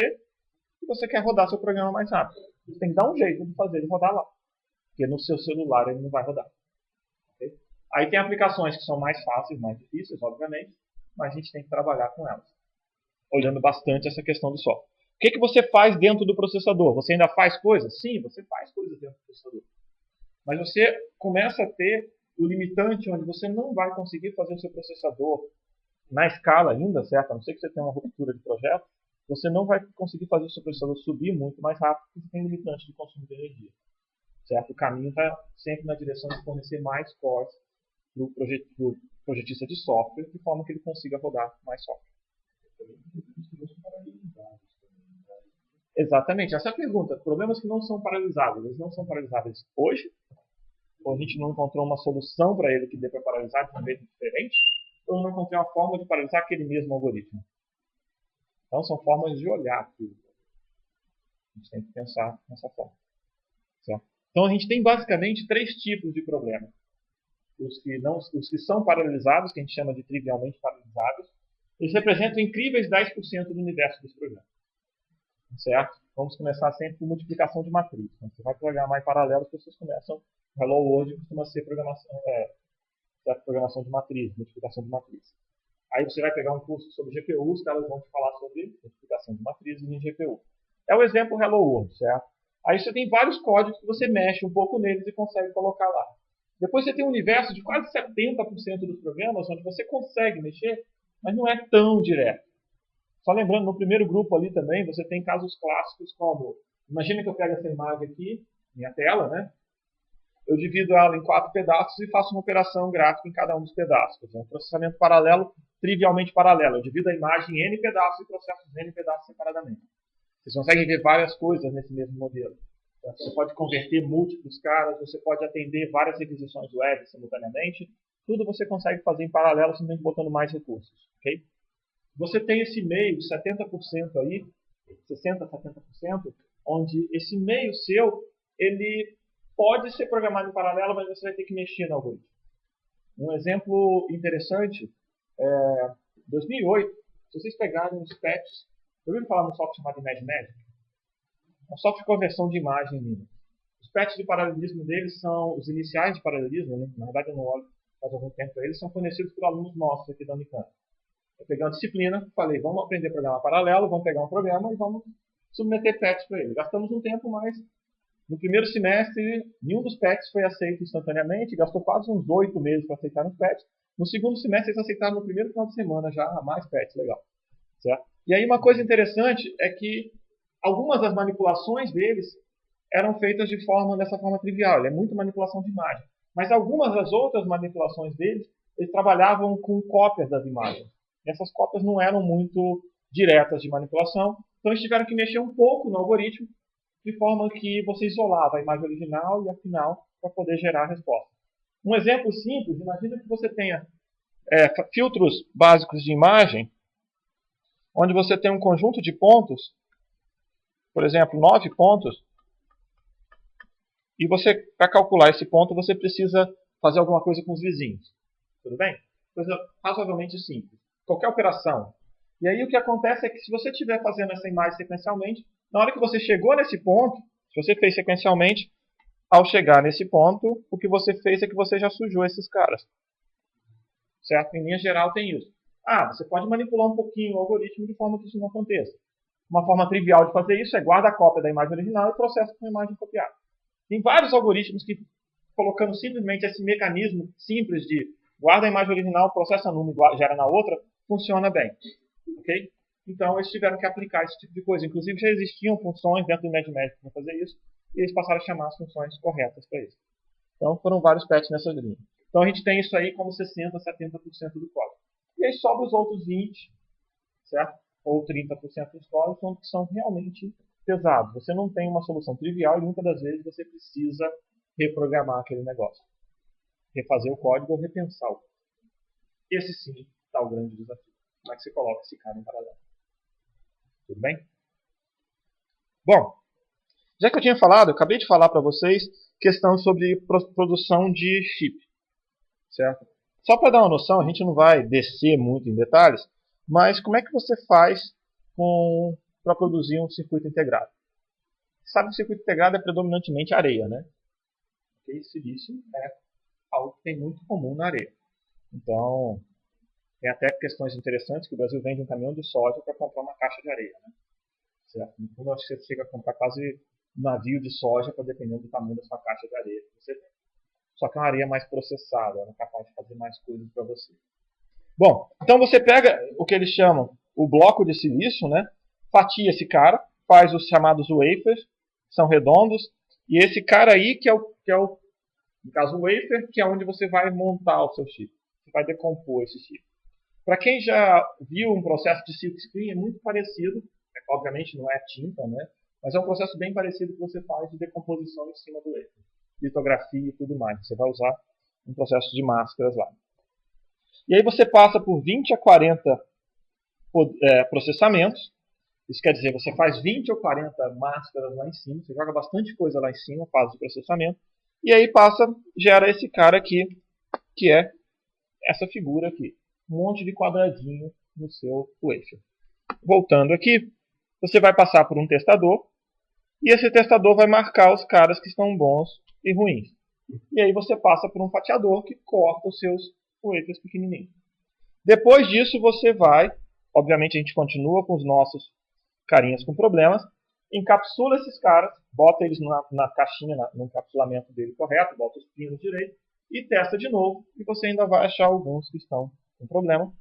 e você quer rodar seu programa mais rápido. Você tem que dar um jeito de fazer ele rodar lá. Porque no seu celular ele não vai rodar. Okay? Aí tem aplicações que são mais fáceis, mais difíceis, obviamente, mas a gente tem que trabalhar com elas. Olhando bastante essa questão do software. O que você faz dentro do processador? Você ainda faz coisas? Sim, você faz coisas dentro do processador. Mas você começa a ter o limitante onde você não vai conseguir fazer o seu processador na escala ainda, certo? A não ser que você tenha uma ruptura de projeto, você não vai conseguir fazer o seu processador subir muito mais rápido porque você tem limitante de consumo de energia. Certo? O caminho está sempre na direção de fornecer mais cores para o projetista de software, de forma que ele consiga rodar mais software. Exatamente, essa é a pergunta. Problemas que não são paralisáveis, eles não são paralisáveis hoje, ou a gente não encontrou uma solução para ele que dê para paralisar de um jeito diferente, ou eu não encontrei uma forma de paralisar aquele mesmo algoritmo. Então são formas de olhar aquilo. A gente tem que pensar nessa forma. Certo? Então a gente tem basicamente 3 tipos de problemas. Os que são paralisados, que a gente chama de trivialmente paralisados, eles representam incríveis 10% do universo dos programas. Certo? Vamos começar sempre com multiplicação de matriz. Quando você vai programar em paralelo, as pessoas começam. Hello World costuma ser programação de matriz, multiplicação de matriz. Aí você vai pegar um curso sobre GPU, os caras vão te falar sobre multiplicação de matrizes em GPU. É o exemplo Hello World, certo? Aí você tem vários códigos que você mexe um pouco neles e consegue colocar lá. Depois você tem um universo de quase 70% dos programas onde você consegue mexer, mas não é tão direto. Só lembrando, no primeiro grupo ali também, você tem casos clássicos como, imagina que eu pego essa imagem aqui, minha tela, né? Eu divido ela em 4 pedaços e faço uma operação gráfica em cada um dos pedaços. Um processamento paralelo, trivialmente paralelo. Eu divido a imagem em N pedaços e processo N pedaços separadamente. Vocês conseguem ver várias coisas nesse mesmo modelo. Você pode converter múltiplos caras, você pode atender várias requisições web simultaneamente. Tudo você consegue fazer em paralelo, simplesmente botando mais recursos. Okay? Você tem esse meio, 70% aí, 60%, 70%, onde esse meio seu, ele pode ser programado em paralelo, mas você vai ter que mexer no algoritmo. Um exemplo interessante é 2008, se vocês pegarem os patches, eu ouvi falar num software chamado ImageMagick, um software de conversão de imagem em Linux. Os patches de paralelismo deles são os iniciais de paralelismo, né? Na verdade eu não olho faz algum tempo para eles, são fornecidos por alunos nossos aqui da Unicamp. Eu peguei uma disciplina, falei, vamos aprender a programar paralelo, vamos pegar um programa e vamos submeter patches para ele. Gastamos um tempo, mas no primeiro semestre, nenhum dos patches foi aceito instantaneamente, gastou quase uns 8 meses para aceitar os patches. No segundo semestre, eles aceitaram no primeiro final de semana já mais patches, legal. Certo? E aí uma coisa interessante é que algumas das manipulações deles eram feitas dessa forma trivial, é muito manipulação de imagem. Mas algumas das outras manipulações deles, eles trabalhavam com cópias das imagens. E essas cópias não eram muito diretas de manipulação. Então eles tiveram que mexer um pouco no algoritmo, de forma que você isolava a imagem original e a final para poder gerar a resposta. Um exemplo simples, imagina que você tenha filtros básicos de imagem, onde você tem um conjunto de pontos, por exemplo, 9 pontos, e você, para calcular esse ponto, você precisa fazer alguma coisa com os vizinhos. Tudo bem? Coisa razoavelmente simples. Qualquer operação. E aí o que acontece é que se você estiver fazendo essa imagem sequencialmente, na hora que você chegou nesse ponto, se você fez sequencialmente, ao chegar nesse ponto, o que você fez é que você já sujou esses caras. Certo? Em linha geral tem isso. Você pode manipular um pouquinho o algoritmo de forma que isso não aconteça. Uma forma trivial de fazer isso é guarda a cópia da imagem original e processa com a imagem copiada. Tem vários algoritmos que, colocando simplesmente esse mecanismo simples de guarda a imagem original, processa numa e gera na outra, funciona bem. Ok? Então eles tiveram que aplicar esse tipo de coisa. Inclusive já existiam funções dentro do ImageMagick para fazer isso, e eles passaram a chamar as funções corretas para isso. Então foram vários patches nessa linha. Então a gente tem isso aí como 60%, 70% do código. E aí sobra os outros 20%, certo? Ou 30% dos códigos que são realmente pesados. Você não tem uma solução trivial e muitas das vezes você precisa reprogramar aquele negócio. Refazer o código ou repensar o código. Esse sim está o grande desafio. Como é que você coloca esse cara em paralelo? Tudo bem? Bom, já que eu tinha falado, eu acabei de falar para vocês questão sobre produção de chip. Certo? Só para dar uma noção, a gente não vai descer muito em detalhes, mas como é que você faz para produzir um circuito integrado? Você sabe que o circuito integrado é predominantemente areia, né? Porque silício é algo que tem muito comum na areia. Então, tem até questões interessantes que o Brasil vende um caminhão de soja para comprar uma caixa de areia. Né? Certo? No fundo, acho que você chega a comprar quase um navio de soja, para dependendo do tamanho da sua caixa de areia que você tem. Só que é uma areia mais processada, ela é capaz de fazer mais coisas para você. Bom, então você pega o que eles chamam o bloco de silício, né? Fatia esse cara, faz os chamados wafers, que são redondos, e esse cara aí que é o no caso o wafer, que é onde você vai montar o seu chip. Você vai decompor esse chip. Para quem já viu um processo de silk screen, é muito parecido, obviamente não é tinta, né? Mas é um processo bem parecido que você faz de decomposição em cima do wafer. Litografia e tudo mais. Você vai usar um processo de máscaras lá. E aí você passa por 20 a 40 processamentos. Isso quer dizer, você faz 20 ou 40 máscaras lá em cima, você joga bastante coisa lá em cima, faz o processamento, e aí gera esse cara aqui, que é essa figura aqui. Um monte de quadradinho no seu wafer. Voltando aqui, você vai passar por um testador, e esse testador vai marcar os caras que estão bons e ruins. E aí você passa por um fatiador que corta os seus wafers pequenininhos. Depois disso você vai, obviamente a gente continua com os nossos carinhas com problemas, encapsula esses caras, bota eles na caixinha, no encapsulamento dele correto, bota os pinos direito e testa de novo, e você ainda vai achar alguns que estão com problema.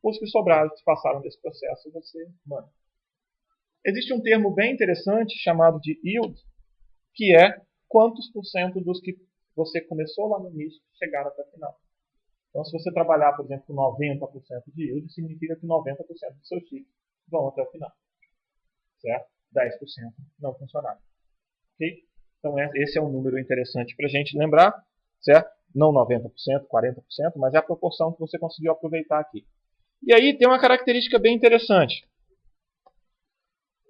Os que sobraram, que passaram desse processo, você manda. Existe um termo bem interessante chamado de yield, que é quantos por cento dos que você começou lá no início chegaram até o final. Então, se você trabalhar, por exemplo, com 90% de yield, significa que 90% dos seus chips vão até o final. Certo? 10% não funcionaram. Okay? Então, esse é um número interessante para a gente lembrar. Certo? Não 90%, 40%, mas é a proporção que você conseguiu aproveitar aqui. E aí tem uma característica bem interessante.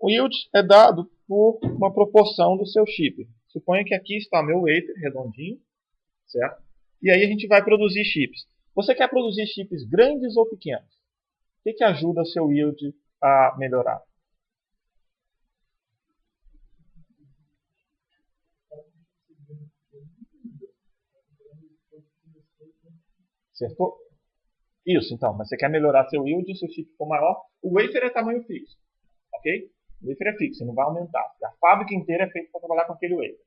O yield é dado por uma proporção do seu chip. Suponha que aqui está meu wafer redondinho, certo? E aí a gente vai produzir chips. Você quer produzir chips grandes ou pequenos? O que ajuda o seu yield a melhorar? Acertou? Isso, então. Mas você quer melhorar seu yield, seu chip for maior. O wafer é tamanho fixo. Ok? O wafer é fixo, não vai aumentar. A fábrica inteira é feita para trabalhar com aquele wafer.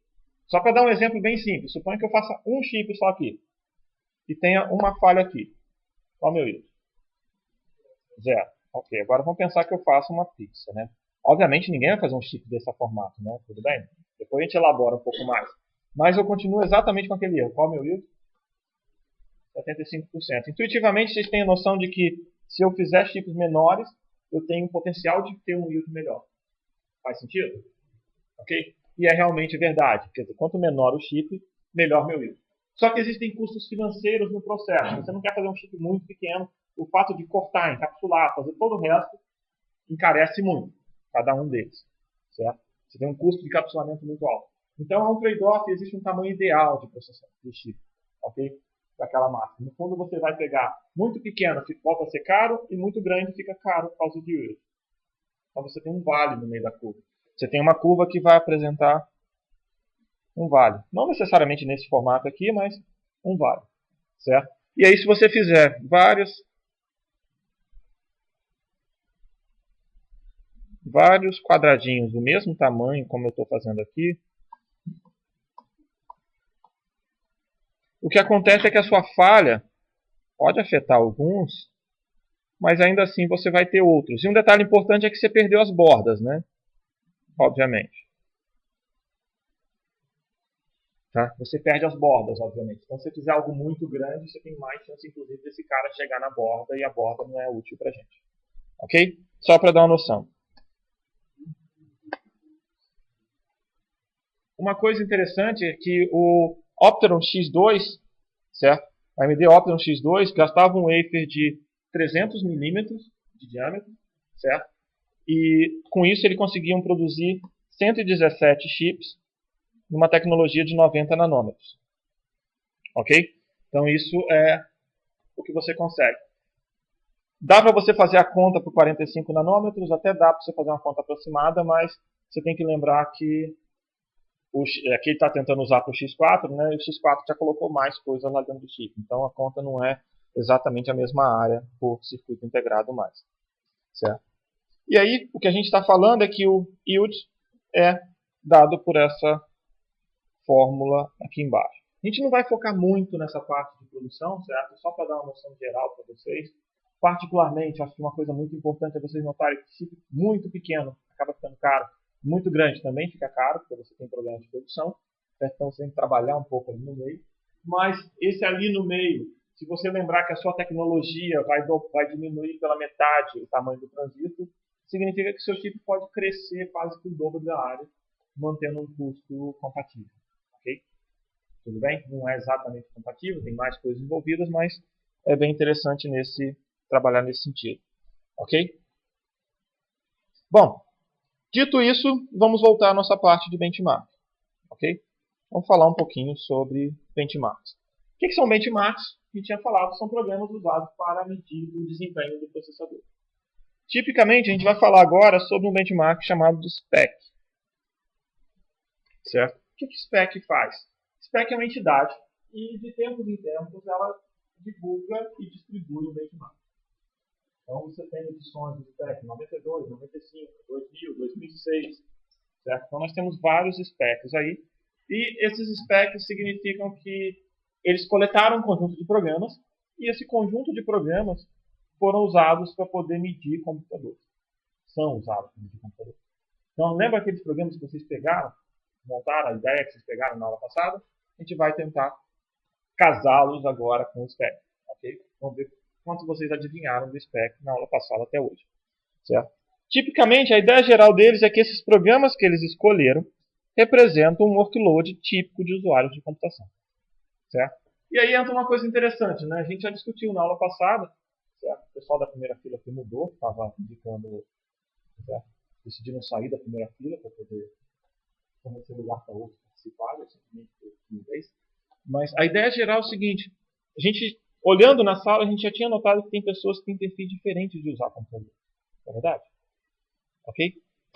Só para dar um exemplo bem simples. Suponha que eu faça um chip só aqui. E tenha uma falha aqui. Qual é o meu yield? 0. Ok, agora vamos pensar que eu faço uma pizza, né? Obviamente ninguém vai fazer um chip desse formato, né? Tudo bem? Depois a gente elabora um pouco mais. Mas eu continuo exatamente com aquele erro. Qual é o meu yield? 75%. Intuitivamente vocês têm a noção de que se eu fizer chips menores, eu tenho um potencial de ter um yield melhor. Faz sentido? Ok? E é realmente verdade. Quer dizer, quanto menor o chip, melhor meu yield. Só que existem custos financeiros no processo. Você não quer fazer um chip muito pequeno. O fato de cortar, encapsular, fazer todo o resto, encarece muito cada um deles. Certo? Você tem um custo de encapsulamento muito alto. Então, é um trade-off, existe um tamanho ideal de processamento de chip. Ok? Daquela máquina. No fundo, você vai pegar muito pequeno, volta a ser caro, e muito grande fica caro por causa de yield. Então, você tem um vale no meio da curva. Você tem uma curva que vai apresentar um vale. Não necessariamente nesse formato aqui, mas um vale. Certo? E aí, se você fizer vários quadradinhos do mesmo tamanho, como eu estou fazendo aqui, o que acontece é que a sua falha pode afetar alguns, mas ainda assim você vai ter outros. E um detalhe importante é que você perdeu as bordas, né? Obviamente. Tá? Você perde as bordas, obviamente. Então, se você fizer algo muito grande, você tem mais chance, inclusive, desse cara chegar na borda, e a borda não é útil para a gente. Ok? Só para dar uma noção. Uma coisa interessante é que o Opteron X2, certo? A AMD Opteron X2 gastava um wafer de 300 milímetros de diâmetro, certo? E com isso ele conseguiam produzir 117 chips numa tecnologia de 90 nanômetros. Ok? Então isso é o que você consegue. Dá para você fazer a conta por 45 nanômetros, até dá para você fazer uma conta aproximada, mas você tem que lembrar que aqui ele está tentando usar para o X4, né? E o X4 já colocou mais coisas lá dentro do chip. Então a conta não é exatamente a mesma área por circuito integrado mais. Certo? E aí o que a gente está falando é que o yield é dado por essa fórmula aqui embaixo. A gente não vai focar muito nessa parte de produção, certo? Só para dar uma noção geral para vocês. Particularmente, acho que uma coisa muito importante é vocês notarem que chip muito pequeno acaba ficando caro. Muito grande também fica caro, porque você tem problemas de produção. Certo? Então você tem que trabalhar um pouco ali no meio. Mas esse ali no meio, se você lembrar que a sua tecnologia vai diminuir pela metade o tamanho do transistor, significa que seu chip pode crescer quase que o dobro da área, mantendo um custo compatível. Ok? Tudo bem? Não é exatamente compatível, tem mais coisas envolvidas, mas é bem interessante trabalhar nesse sentido. Ok? Bom, dito isso, vamos voltar à nossa parte de benchmark. Ok? Vamos falar um pouquinho sobre benchmarks. O que são benchmarks? A gente tinha falado, são programas usados para medir o desempenho do processador. Tipicamente, a gente vai falar agora sobre um benchmark chamado de SPEC. Certo? O que SPEC faz? SPEC é uma entidade e, de tempos em tempos, ela divulga e distribui o benchmark. Então, você tem edições do SPEC 92, 95, 2000, 2006. Certo? Então, nós temos vários SPECs aí. E esses SPECs significam que eles coletaram um conjunto de programas e esse conjunto de programas foram usados para poder medir computadores. São usados para medir computadores. Então, lembra aqueles programas que vocês pegaram, montaram, a ideia que vocês pegaram na aula passada? A gente vai tentar casá-los agora com o SPEC. Okay? Vamos ver quanto vocês adivinharam do SPEC na aula passada até hoje. Certo? Tipicamente, a ideia geral deles é que esses programas que eles escolheram representam um workload típico de usuários de computação. Certo? E aí entra uma coisa interessante, né? A gente já discutiu na aula passada, certo? O pessoal da primeira fila que mudou, estava indicando, certo? Decidiram sair da primeira fila para poder fornecer lugar para outros participarem, simplesmente por timidez. Mas a ideia geral é o seguinte, a gente, olhando na sala, a gente já tinha notado que tem pessoas que têm perfis diferentes de usar computador. É verdade? Ok?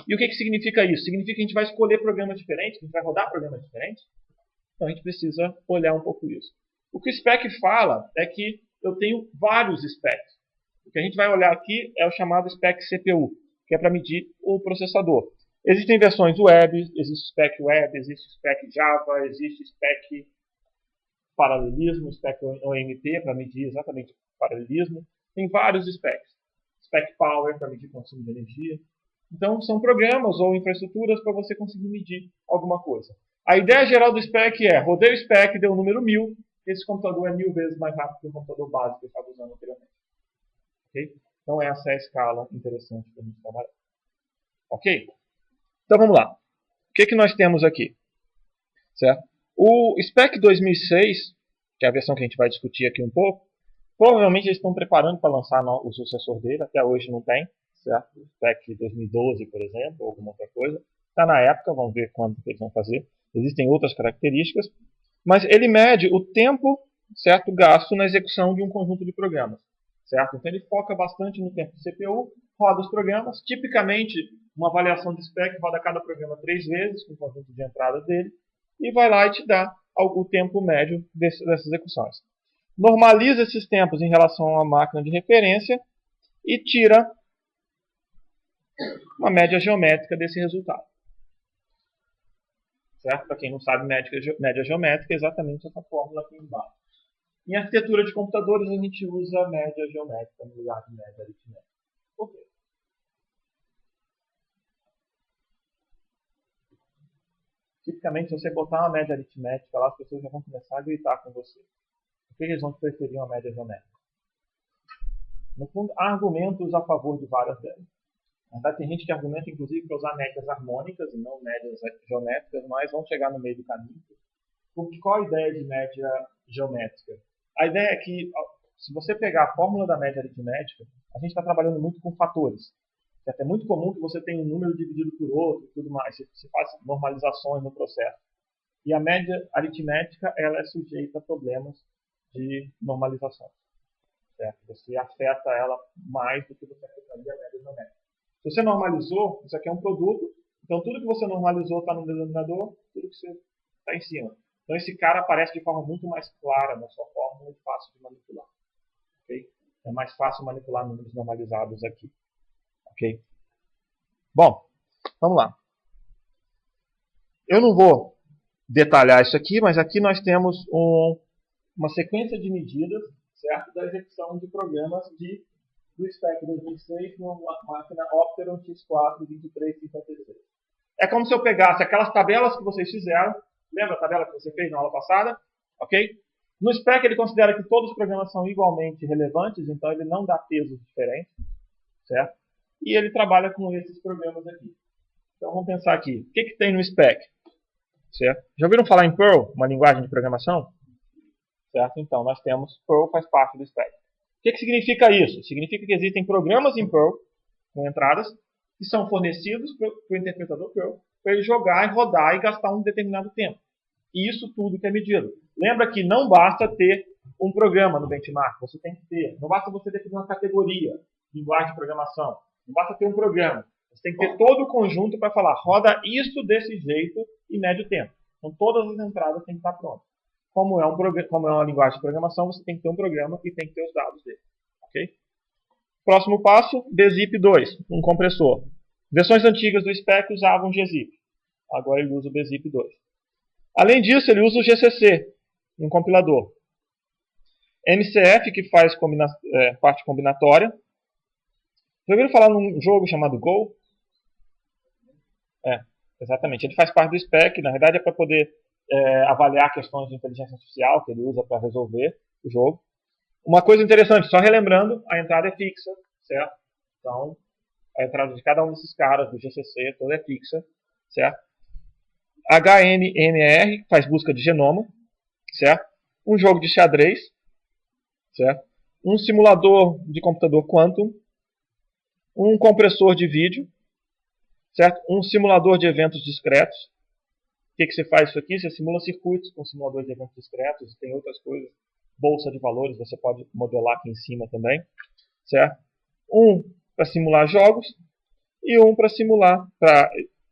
E o que significa isso? Significa que a gente vai escolher programas diferentes, que a gente vai rodar programas diferentes. Então a gente precisa olhar um pouco isso. O que o SPEC fala é que eu tenho vários SPECs. O que a gente vai olhar aqui é o chamado SPEC CPU, que é para medir o processador. Existem versões web, existe SPEC web, existe SPEC Java, existe SPEC paralelismo, SPEC OMP para medir exatamente paralelismo. Tem vários SPECs. SPEC Power para medir consumo de energia. Então, são programas ou infraestruturas para você conseguir medir alguma coisa. A ideia geral do SPEC é, rodei o SPEC, deu o número 1000, esse computador é 1000 vezes mais rápido que o computador básico que eu estava usando anteriormente. Okay? Então essa é a escala interessante para a gente trabalhar. Ok? Então vamos lá. O que nós temos aqui? Certo? O SPEC 2006, que é a versão que a gente vai discutir aqui um pouco, provavelmente eles estão preparando para lançar o sucessor dele, até hoje não tem, certo? O SPEC 2012, por exemplo, ou alguma outra coisa. Está na época, vamos ver quando eles vão fazer. Existem outras características, mas ele mede o tempo, certo, gasto na execução de um conjunto de programas, certo? Então ele foca bastante no tempo de CPU, roda os programas, tipicamente uma avaliação de SPEC roda cada programa 3 vezes, com o conjunto de entradas dele, e vai lá e te dá o tempo médio dessas execuções. Normaliza esses tempos em relação à máquina de referência e tira uma média geométrica desse resultado. Certo? Para quem não sabe, média geométrica é exatamente essa fórmula aqui embaixo. Em arquitetura de computadores, a gente usa média geométrica no lugar de média aritmética. Por quê? Tipicamente, se você botar uma média aritmética lá, as pessoas já vão começar a gritar com você. Por que eles vão preferir uma média geométrica? No fundo, há argumentos a favor de várias delas. Na verdade, tem gente que argumenta, inclusive, para usar médias harmônicas e não médias geométricas, mas vão chegar no meio do caminho. Porque qual a ideia de média geométrica? A ideia é que, se você pegar a fórmula da média aritmética, a gente está trabalhando muito com fatores. É muito comum que você tenha um número dividido por outro e tudo mais. Você faz normalizações no processo. E a média aritmética ela é sujeita a problemas de normalização. Certo? Você afeta ela mais do que você afetaria a média geométrica. Se você normalizou, isso aqui é um produto, então tudo que você normalizou está no denominador, tudo que você está em cima. Então esse cara aparece de forma muito mais clara na sua fórmula e fácil de manipular. Okay? É mais fácil manipular números normalizados aqui. Ok? Bom, vamos lá. Eu não vou detalhar isso aqui, mas aqui nós temos uma sequência de medidas, certo, da execução de programas do SPEC 2006 numa máquina Opteron X4 2356. É como se eu pegasse aquelas tabelas que vocês fizeram, lembra a tabela que você fez na aula passada? Ok? No SPEC ele considera que todos os programas são igualmente relevantes, então ele não dá pesos diferentes, certo? E ele trabalha com esses programas aqui. Então vamos pensar aqui, o que tem no SPEC? Certo? Já ouviram falar em Perl, uma linguagem de programação? Certo? Então nós temos Perl faz parte do SPEC. O que significa isso? Significa que existem programas em Perl, com entradas, que são fornecidos para o interpretador Perl, para ele jogar e rodar e gastar um determinado tempo. E isso tudo que é medido. Lembra que não basta ter um programa no benchmark, você tem que ter. Não basta você definir uma categoria, linguagem de programação. Não basta ter um programa. Você tem que ter todo o conjunto para falar, roda isso desse jeito e mede o tempo. Então todas as entradas têm que estar prontas. Como é uma linguagem de programação, você tem que ter um programa e tem que ter os dados dele. Okay? Próximo passo, bzip2, um compressor. Versões antigas do SPEC usavam gzip. Agora ele usa o bzip2. Além disso, ele usa o GCC, um compilador. MCF, que faz parte combinatória. Já ouviram falar num jogo chamado Go? Exatamente. Ele faz parte do SPEC. Na verdade, é para poder avaliar questões de inteligência artificial que ele usa para resolver o jogo. Uma coisa interessante, só relembrando, a entrada é fixa, certo? Então, a entrada de cada um desses caras, do GCC, toda é fixa, certo? HNMR, faz busca de genoma, certo? Um jogo de xadrez, certo? Um simulador de computador quantum, um compressor de vídeo, certo? Um simulador de eventos discretos. O que você faz isso aqui? Você simula circuitos com simulador de eventos discretos, tem outras coisas. Bolsa de valores, você pode modelar aqui em cima também, certo? Um para simular jogos e um para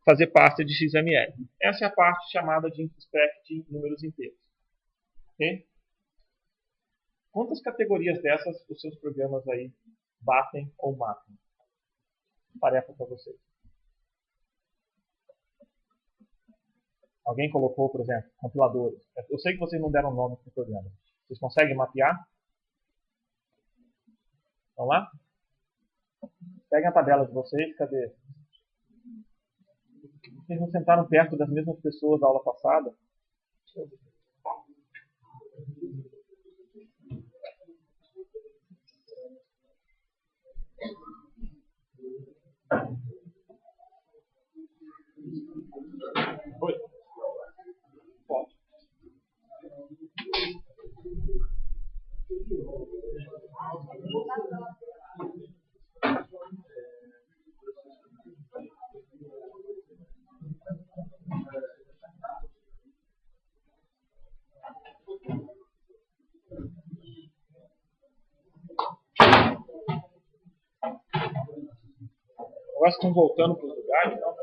fazer parte de XML. Essa é a parte chamada de SPEC de números inteiros. Okay? Quantas categorias dessas os seus programas aí batem ou matam? Tarefa para vocês. Alguém colocou, por exemplo, compiladores. Eu sei que vocês não deram nome para o programa. Vocês conseguem mapear? Vamos lá? Peguem a tabela de vocês. Cadê? Vocês não sentaram perto das mesmas pessoas da aula passada? negócios estão voltando para os lugares. Então...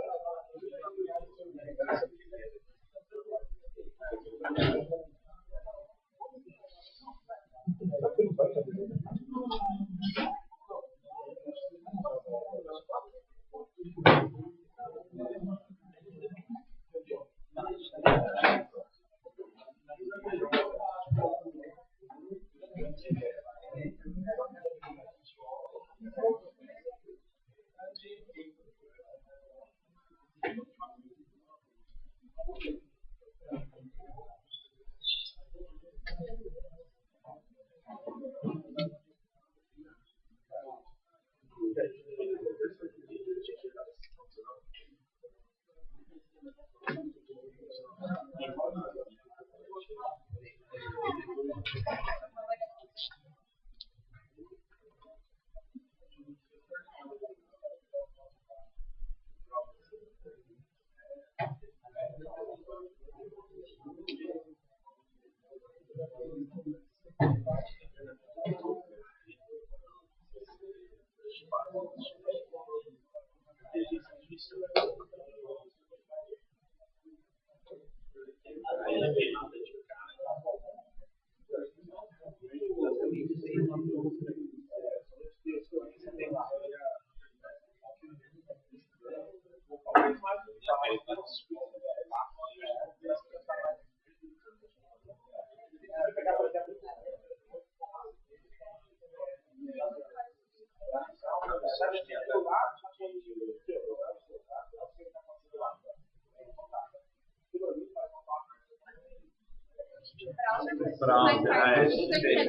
Brown, é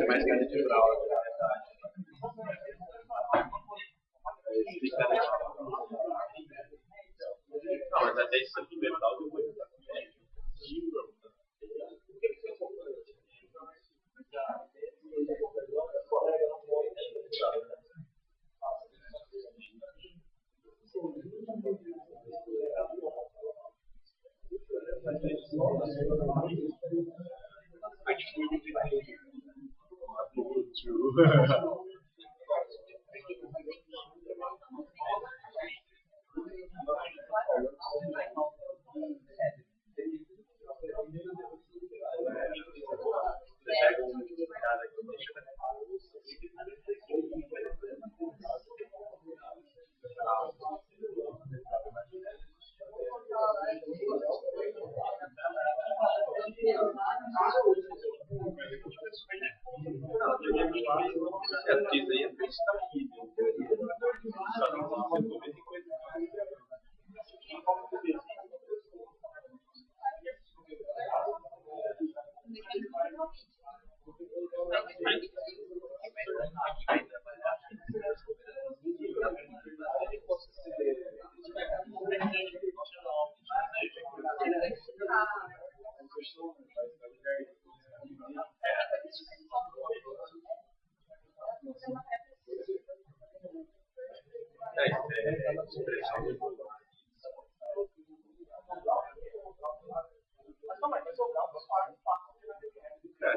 mais cara de Brown, na verdade. Não, mas até isso aqui metal depois da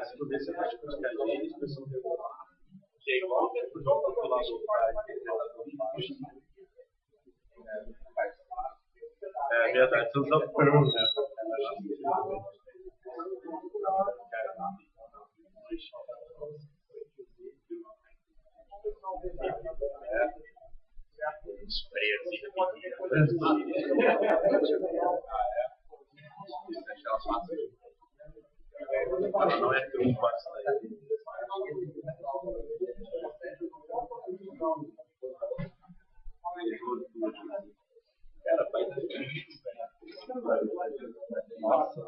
se tu vê essa parte de cadeias, a pessoa regular, que é igual o jogo do nosso pai, é verdade, são só peru, né? Spray não é tão fácil. Cara, vai dar nossa.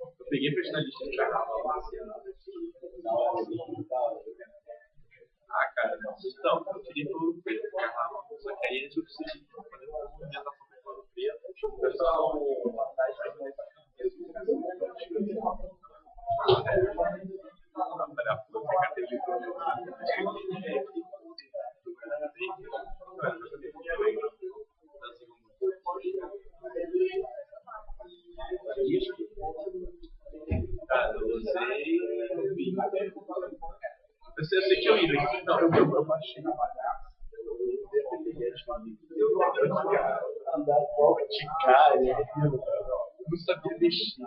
Eu peguei personalista de carnaval. Ah, cara, não. Então, eu queria pro preto de carnaval. Só que aí eu preciso fazer uma movimentação com o preto. O pessoal Eu sei que eu ia. Então, eu baixei na bagaça. Andar forte, cara. Eu não sabia mexer.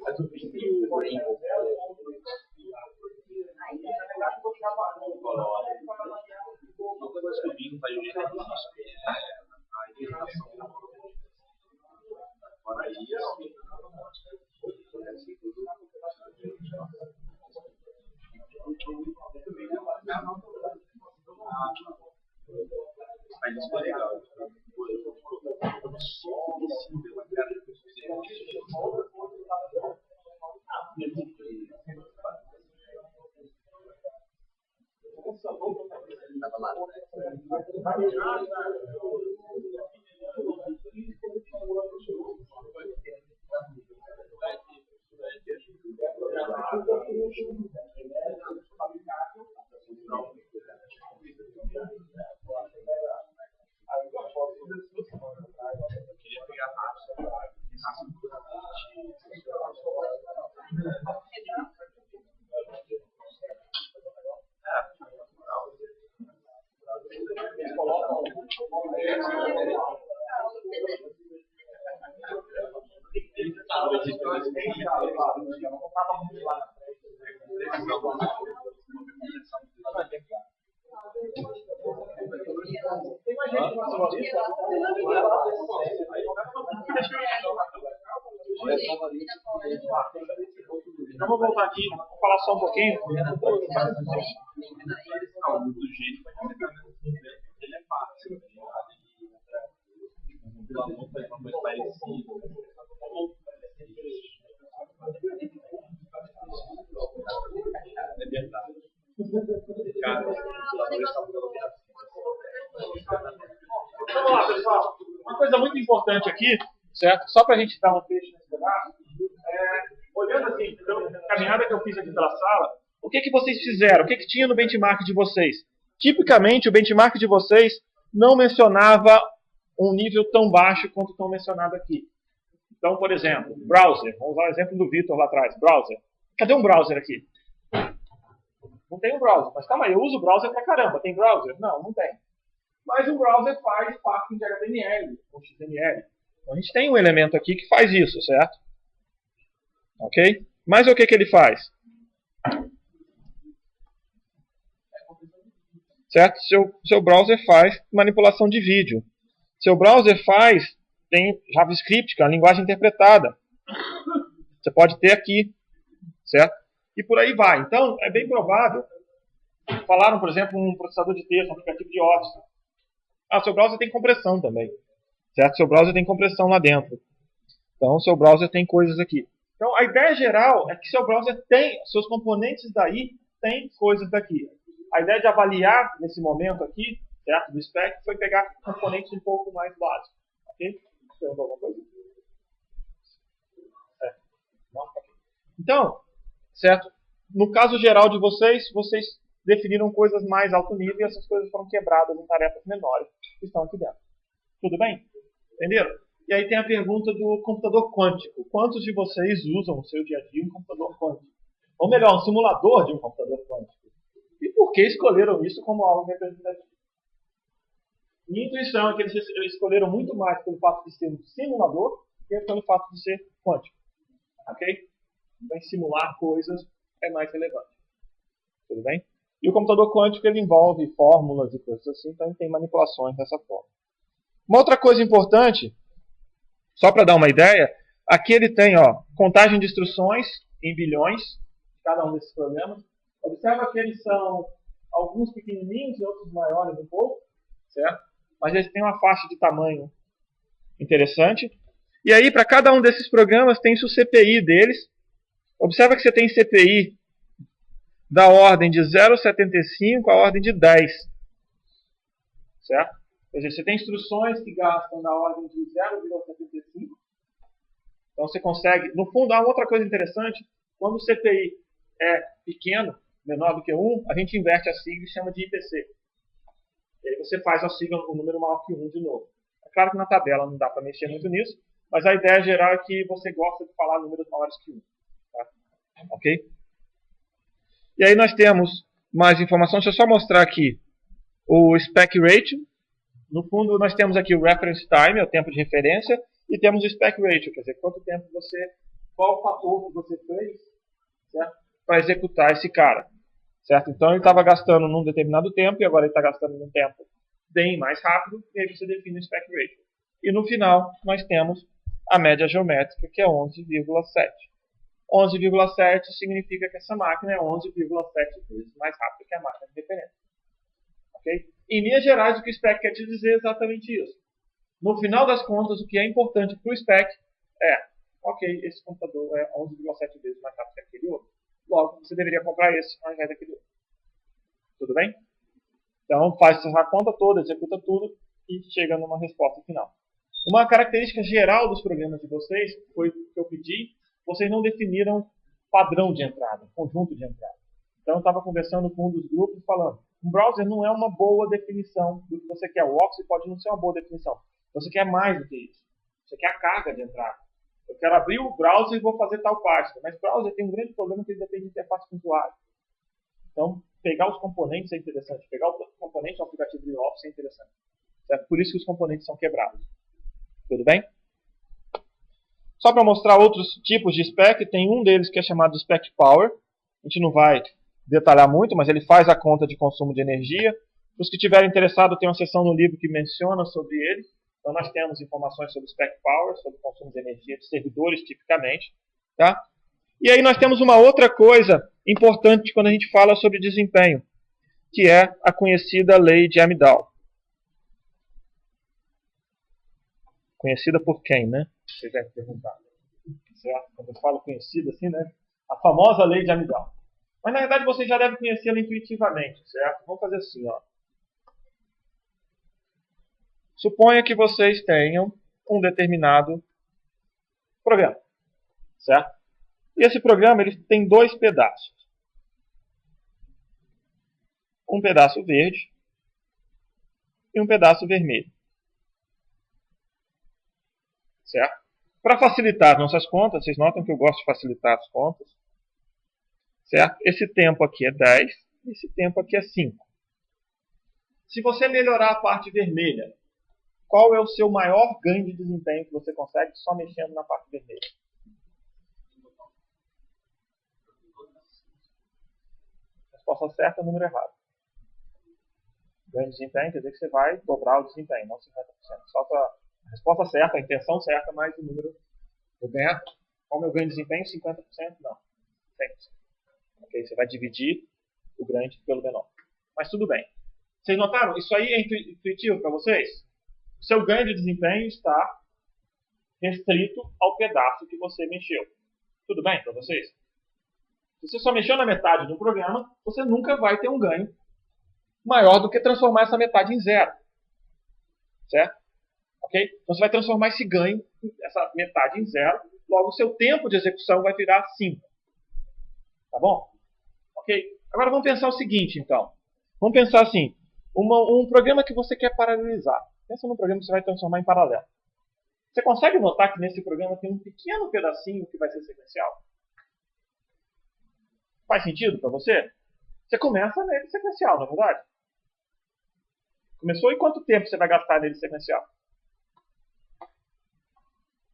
Mas eu vi que o outra coisa que eu vi no Taio de Registro é a irritação. Fora isso, mas isso foi legal. Eu só consigo ver uma cara de Então vou voltar aqui, vou falar só um pouquinho. do gênio, ele é fácil. O aluno faz uma coisa parecida. É verdade. Cara, vamos lá, pessoal. Uma coisa muito importante aqui, certo? Só para a gente dar um fecho nesse pedaço, olhando assim, pela caminhada que eu fiz aqui pela sala, o que vocês fizeram? O que tinha no benchmark de vocês? Tipicamente, o benchmark de vocês não mencionava um nível tão baixo quanto estão mencionado aqui. Então, por exemplo, browser. Vamos usar o exemplo do Vitor lá atrás. Browser. Cadê um browser aqui? Não tem um browser. Mas calma aí, eu uso browser pra caramba. Tem browser? Não, não tem. Mas o browser faz parsing de HTML ou XML. Então, a gente tem um elemento aqui que faz isso, certo? Ok? Mas o que ele faz? Certo? Seu browser faz manipulação de vídeo. Seu browser tem JavaScript, que é uma linguagem interpretada. Você pode ter aqui, certo? E por aí vai. Então, é bem provável. Falaram, por exemplo, um processador de texto, um aplicativo de Office. Seu browser tem compressão também, certo? Seu browser tem compressão lá dentro. Então, seu browser tem coisas aqui. Então, a ideia geral é que seu browser tem, seus componentes daí tem coisas daqui. A ideia de avaliar nesse momento aqui, certo, do spec, foi pegar componentes um pouco mais básicos. Ok? Perguntou alguma coisa? Então, certo? No caso geral de vocês definiram coisas mais alto nível e essas coisas foram quebradas em tarefas menores que estão aqui dentro. Tudo bem? Entenderam? E aí tem a pergunta do computador quântico. Quantos de vocês usam no seu dia a dia um computador quântico? Ou melhor, um simulador de um computador quântico? E por que escolheram isso como algo representativo? Minha intuição é que eles escolheram muito mais pelo fato de ser um simulador do que pelo fato de ser quântico. Ok? Então, simular coisas é mais relevante. Tudo bem? E o computador quântico ele envolve fórmulas e coisas assim, então ele tem manipulações dessa forma. Uma outra coisa importante, só para dar uma ideia, aqui ele tem contagem de instruções em bilhões, cada um desses programas. Observa que eles são alguns pequenininhos e outros maiores um pouco, certo? Mas eles têm uma faixa de tamanho interessante. E aí, para cada um desses programas, tem o CPI deles. Observa que você tem CPI da ordem de 0,75 à ordem de 10. Certo? Ou seja, você tem instruções que gastam na ordem de 0,75. Então você consegue... No fundo, há uma outra coisa interessante. Quando o CPI é pequeno, menor do que 1, a gente inverte a sigla e chama de IPC. E aí você faz a sigla com um número maior que 1 de novo. É claro que na tabela não dá para mexer muito nisso, mas a ideia geral é que você gosta de falar números maiores que 1. Tá? Ok? E aí nós temos mais informação. Deixa eu só mostrar aqui o spec ratio. No fundo, nós temos aqui o reference time, é o tempo de referência, e temos o spec ratio, quer dizer, quanto tempo qual o fator que você fez, certo, para executar esse cara. Certo? Então ele estava gastando num determinado tempo, e agora ele está gastando num tempo bem mais rápido, e aí você define o spec ratio. E no final, nós temos a média geométrica, que é 11,7. 11,7 significa que essa máquina é 11,7 vezes mais rápida que a máquina de referência. Okay? Em linhas gerais, o que o spec quer te dizer é exatamente isso. No final das contas, o que é importante para o spec é, ok, esse computador é 11,7 vezes mais rápido que aquele outro. Logo, você deveria comprar esse ao invés daquele outro. Tudo bem? Então, faz essa conta toda, executa tudo e chega numa resposta final. Uma característica geral dos programas de vocês, foi o que eu pedi, vocês não definiram padrão de entrada, conjunto de entrada. Então, eu estava conversando com um dos grupos falando, um browser não é uma boa definição do que você quer. O Office pode não ser uma boa definição. Você quer mais do que isso. Você quer a carga de entrada. Eu quero abrir o browser e vou fazer tal página. Mas o browser tem um grande problema que ele depende de interface com o usuário. Então, pegar os componentes é interessante. Pegar o componente do aplicativo de Office é interessante. Certo? Por isso que os componentes são quebrados. Tudo bem? Só para mostrar outros tipos de spec, tem um deles que é chamado spec power. A gente não vai detalhar muito, mas ele faz a conta de consumo de energia. Os que estiverem interessados, tem uma seção no livro que menciona sobre ele. Então nós temos informações sobre spec power, sobre consumo de energia de servidores, tipicamente. Tá? E aí nós temos uma outra coisa importante quando a gente fala sobre desempenho, que é a conhecida lei de Amdahl. Conhecida por quem, né? Você deve perguntar. Certo? Quando eu falo conhecida assim, né? A famosa lei de Amdahl. Mas na verdade você já deve conhecê-la intuitivamente, certo? Vamos fazer assim, ó. Suponha que vocês tenham um determinado programa, certo? E esse programa ele tem dois pedaços. Um pedaço verde e um pedaço vermelho. Certo? Para facilitar as nossas contas, vocês notam que eu gosto de facilitar as contas. Certo? Esse tempo aqui é 10, esse tempo aqui é 5. Se você melhorar a parte vermelha, qual é o seu maior ganho de desempenho que você consegue só mexendo na parte vermelha? Resposta certa, número errado. Ganho de desempenho quer dizer que você vai dobrar o desempenho, não 50%. Só para a resposta certa, a intenção certa, mais o número do ganho. Qual é o meu ganho de desempenho? 50%? Não. 100%. Okay? Você vai dividir o grande pelo menor. Mas tudo bem. Vocês notaram? Isso aí é intuitivo para vocês? O seu ganho de desempenho está restrito ao pedaço que você mexeu. Tudo bem para vocês? Se você só mexeu na metade do programa, você nunca vai ter um ganho maior do que transformar essa metade em zero. Certo? Ok? Então você vai transformar esse ganho, essa metade em zero, logo o seu tempo de execução vai virar 5. Tá bom? Ok? Agora vamos pensar o seguinte, então. Vamos pensar assim, um programa que você quer paralelizar. Pensa num programa que você vai transformar em paralelo. Você consegue notar que nesse programa tem um pequeno pedacinho que vai ser sequencial? Faz sentido para você? Você começa nele sequencial, não é verdade? Começou e quanto tempo você vai gastar nele sequencial?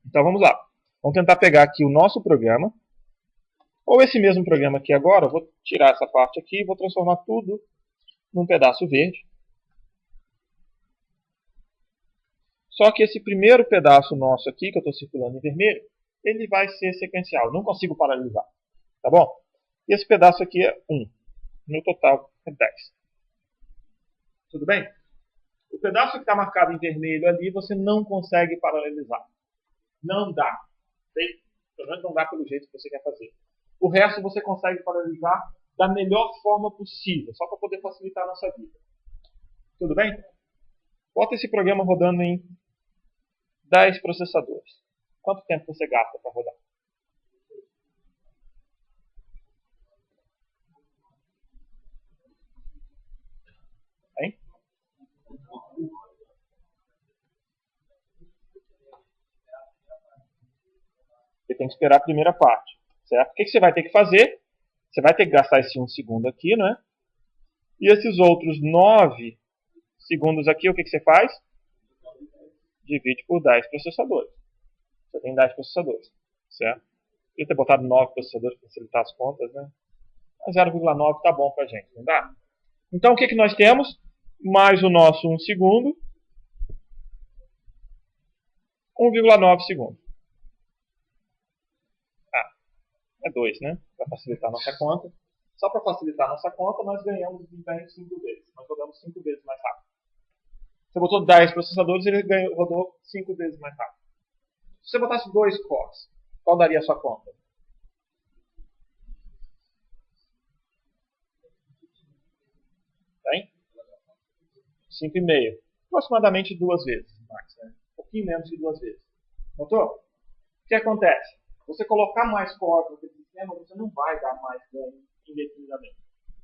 Então vamos lá. Vamos tentar pegar aqui o nosso programa. Ou esse mesmo programa aqui agora. Eu vou tirar essa parte aqui e vou transformar tudo num pedaço verde. Só que esse primeiro pedaço nosso aqui, que eu estou circulando em vermelho, ele vai ser sequencial. Não consigo paralisar. Tá bom? E esse pedaço aqui é 1. No total é 10. Tudo bem? O pedaço que está marcado em vermelho ali, você não consegue paralelizar. Não dá. Pelo menos não dá pelo jeito que você quer fazer. O resto você consegue paralelizar da melhor forma possível, só para poder facilitar a nossa vida. Tudo bem? Bota esse programa rodando em 10 processadores. Quanto tempo você gasta para rodar? Hein? Você tem que esperar a primeira parte. Certo? O que você vai ter que fazer? Você vai ter que gastar esse 1 segundo aqui, não é? E esses outros 9 segundos aqui, o que você faz? Divide por 10 processadores. Você tem 10 processadores, certo? Podia ter botado 9 processadores para facilitar as contas, né? Mas 0,9 tá bom pra gente, não dá? Então o que nós temos? Mais o nosso 1 segundo, 1,9 segundo. É 2, né? Para facilitar a nossa conta. Só para facilitar a nossa conta, nós ganhamos desempenho 5 vezes. Nós rodamos 5 vezes mais rápido. Você botou 10 processadores, ele rodou 5 vezes mais rápido. Se você botasse 2 cores, qual daria a sua conta? Tem? 5,5. Aproximadamente 2 vezes mais, né? Um pouquinho menos que 2 vezes. Notou? O que acontece? Você colocar mais cores no sistema, você não vai dar mais ganho indefinidamente.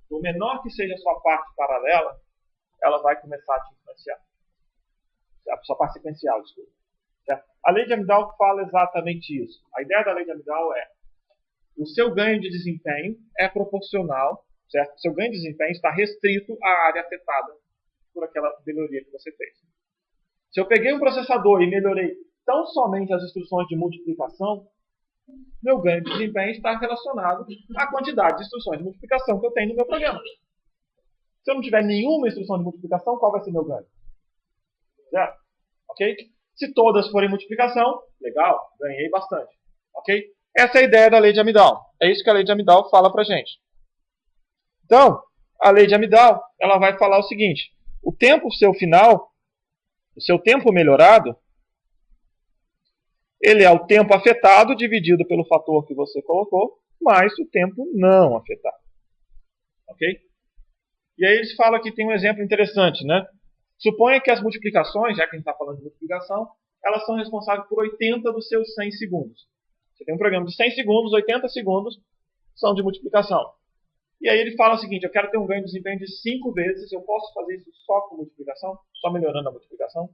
Por menor que seja a sua parte paralela, ela vai começar a te influenciar. A sua parte sequencial, desculpa. Certo? A lei de Amdahl fala exatamente isso. A ideia da lei de Amdahl é: o seu ganho de desempenho é proporcional, certo? O seu ganho de desempenho está restrito à área afetada por aquela melhoria que você fez. Se eu peguei um processador e melhorei tão somente as instruções de multiplicação, meu ganho de desempenho está relacionado à quantidade de instruções de multiplicação que eu tenho no meu programa. Se eu não tiver nenhuma instrução de multiplicação, qual vai ser meu ganho? Certo? Ok? Se todas forem multiplicação, legal, ganhei bastante. Ok? Essa é a ideia da lei de Amdahl. É isso que a lei de Amdahl fala pra gente. Então, a lei de Amdahl, ela vai falar o seguinte: o tempo seu final, o seu tempo melhorado, ele é o tempo afetado dividido pelo fator que você colocou, mais o tempo não afetado. Ok? E aí eles falam que tem um exemplo interessante, né? Suponha que as multiplicações, já que a gente está falando de multiplicação, elas são responsáveis por 80 dos seus 100 segundos. Você tem um programa de 100 segundos, 80 segundos são de multiplicação. E aí ele fala o seguinte: eu quero ter um ganho de desempenho de 5 vezes, eu posso fazer isso só com multiplicação? Só melhorando a multiplicação?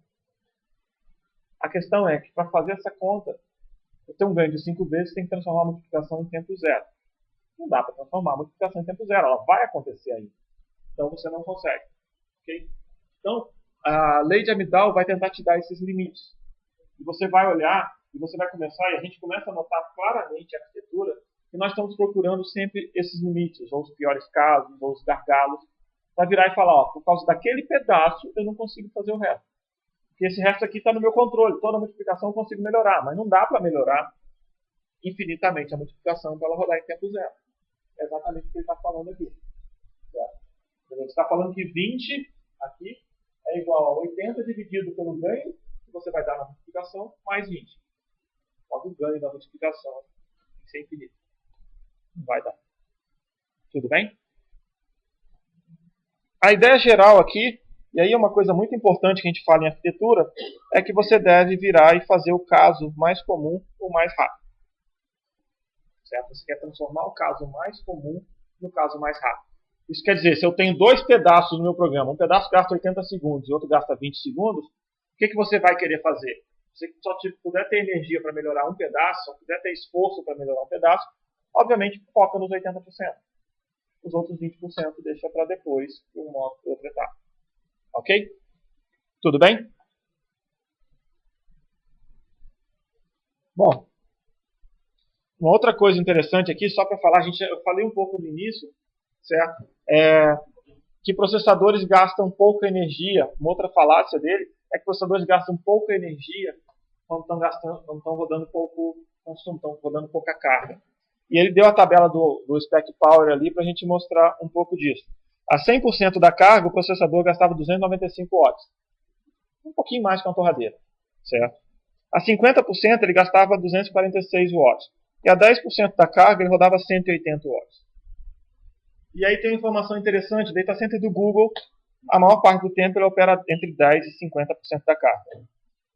A questão é que para fazer essa conta, eu ter um ganho de 5 vezes, tem que transformar a multiplicação em tempo zero. Não dá para transformar a multiplicação em tempo zero, ela vai acontecer aí. Então você não consegue. Okay? Então, a lei de Amdahl vai tentar te dar esses limites. E você vai olhar, e você vai começar, e a gente começa a notar claramente a arquitetura, que nós estamos procurando sempre esses limites, ou os piores casos, ou os gargalos, para virar e falar: ó, por causa daquele pedaço, eu não consigo fazer o resto. Porque esse resto aqui está no meu controle, toda a multiplicação eu consigo melhorar, mas não dá para melhorar infinitamente a multiplicação para ela rodar em tempo zero. É exatamente o que ele está falando aqui. Certo? Ele está falando que 20 aqui é igual a 80 dividido pelo ganho que você vai dar na multiplicação, mais 20. Logo, o ganho da multiplicação tem que ser infinito. Não vai dar. Tudo bem? A ideia geral aqui, e aí é uma coisa muito importante que a gente fala em arquitetura, é que você deve virar e fazer o caso mais comum o mais rápido. Certo? Você quer transformar o caso mais comum no caso mais rápido. Isso quer dizer, se eu tenho 2 pedaços no meu programa, um pedaço gasta 80 segundos e outro gasta 20 segundos, o que você vai querer fazer? Se você só puder ter energia para melhorar um pedaço, só puder ter esforço para melhorar um pedaço, obviamente foca nos 80%. Os outros 20% deixa para depois, uma outra etapa. Ok? Tudo bem? Bom, uma outra coisa interessante aqui, só para falar, eu falei um pouco no início, certo? Que processadores gastam pouca energia. Uma outra falácia dele é que processadores gastam pouca energia quando estão rodando pouco consumo, estão rodando pouca carga. E ele deu a tabela do Spec Power ali para a gente mostrar um pouco disso. A 100% da carga, o processador gastava 295 watts. Um pouquinho mais que uma torradeira, certo? A 50% ele gastava 246 watts. E a 10% da carga ele rodava 180 watts. E aí tem uma informação interessante: o data center do Google, a maior parte do tempo ele opera entre 10% e 50% da carga.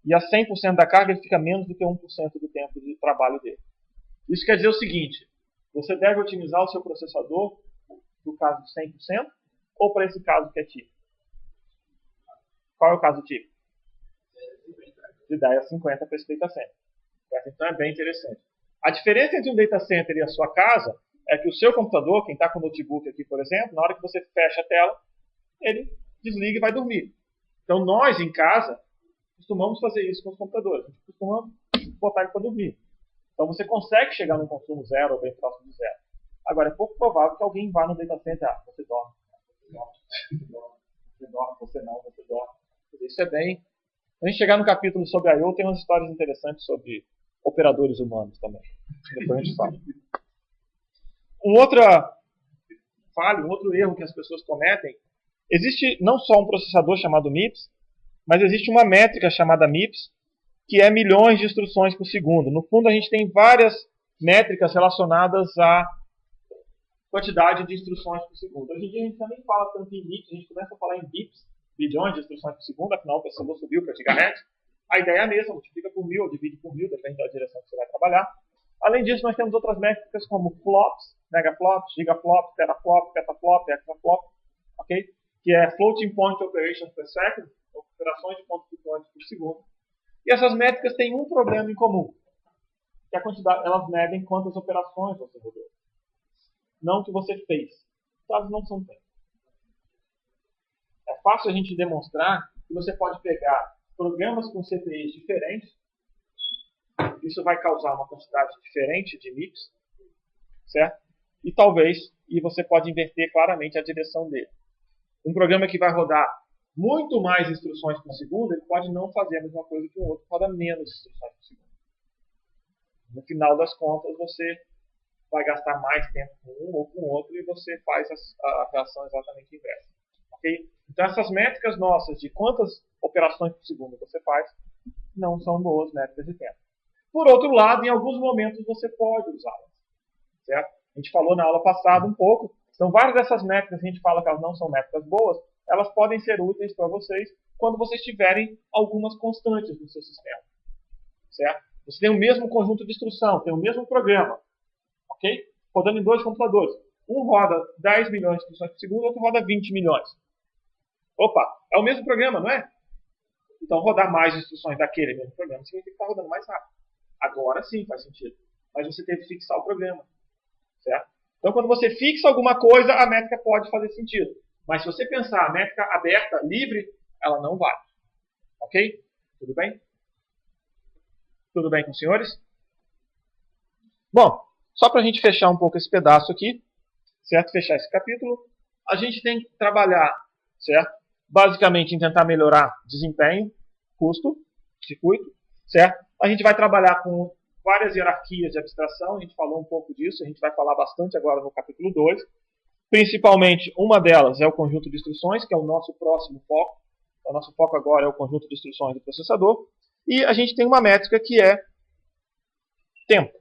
E a 100% da carga ele fica menos do que 1% do tempo de trabalho dele. Isso quer dizer o seguinte: você deve otimizar o seu processador para o caso de 100% ou para esse caso que é típico. Qual é o caso típico? De 10 a 50 para esse data center. Então é bem interessante. A diferença entre um data center e a sua casa é que o seu computador, quem está com o notebook aqui, por exemplo, na hora que você fecha a tela, ele desliga e vai dormir. Então nós, em casa, costumamos fazer isso com os computadores. A gente costuma botar ele para dormir. Então você consegue chegar num consumo zero ou bem próximo de zero. Agora, é pouco provável que alguém vá no data center, você dorme, você não, você dorme. Isso é bem... Quando a gente chegar no capítulo sobre I/O, tem umas histórias interessantes sobre operadores humanos também. Depois a gente fala. Um outro erro que as pessoas cometem, existe não só um processador chamado MIPS, mas existe uma métrica chamada MIPS, que é milhões de instruções por segundo. No fundo, a gente tem várias métricas relacionadas à quantidade de instruções por segundo. Hoje em dia a gente também fala tanto em MIPS, a gente começa a falar em BIPS, bilhões de instruções por segundo, afinal o processador subiu para gigahertz. A ideia é a mesma, multiplica por 1000 ou divide por 1000, depende da direção que você vai trabalhar. Além disso, nós temos outras métricas como flops, megaflops, gigaflops, teraflops, petaflops, hexaflops, ok? Que é floating point operations per second, operações de ponto por segundo. E essas métricas têm um problema em comum, que é a quantidade, elas medem quantas operações você rodou, não o que você fez. Elas não são feitas. É fácil a gente demonstrar que você pode pegar programas com CPIs diferentes, isso vai causar uma quantidade diferente de MIPS, certo? E você pode inverter claramente a direção dele. Um programa que vai rodar muito mais instruções por segundo, ele pode não fazer a mesma coisa que o outro, roda menos instruções por segundo. No final das contas, você vai gastar mais tempo com um ou com o outro e você faz a reação exatamente inversa. Okay? Então, essas métricas nossas de quantas operações por segundo você faz, não são boas métricas de tempo. Por outro lado, em alguns momentos você pode usá-las. Certo? A gente falou na aula passada um pouco. Então, várias dessas métricas, a gente fala que elas não são métricas boas, elas podem ser úteis para vocês quando vocês tiverem algumas constantes no seu sistema. Certo? Você tem o mesmo conjunto de instrução, tem o mesmo programa. Ok? Rodando em dois computadores. Um roda 10 milhões de instruções por segundo, o outro roda 20 milhões. Opa, é o mesmo programa, não é? Então, rodar mais instruções daquele mesmo programa significa que está rodando mais rápido. Agora sim faz sentido. Mas você teve que fixar o programa. Certo? Então, quando você fixa alguma coisa, a métrica pode fazer sentido. Mas se você pensar a métrica aberta, livre, ela não vale. Ok? Tudo bem? Tudo bem com os senhores? Bom, só para a gente fechar um pouco esse pedaço aqui, certo? Fechar esse capítulo, a gente tem que trabalhar, certo? Basicamente em tentar melhorar desempenho, custo, circuito, certo? A gente vai trabalhar com várias hierarquias de abstração, a gente falou um pouco disso, a gente vai falar bastante agora no capítulo 2. Principalmente, uma delas é o conjunto de instruções, que é o nosso próximo foco. O nosso foco agora é o conjunto de instruções do processador. E a gente tem uma métrica que é tempo.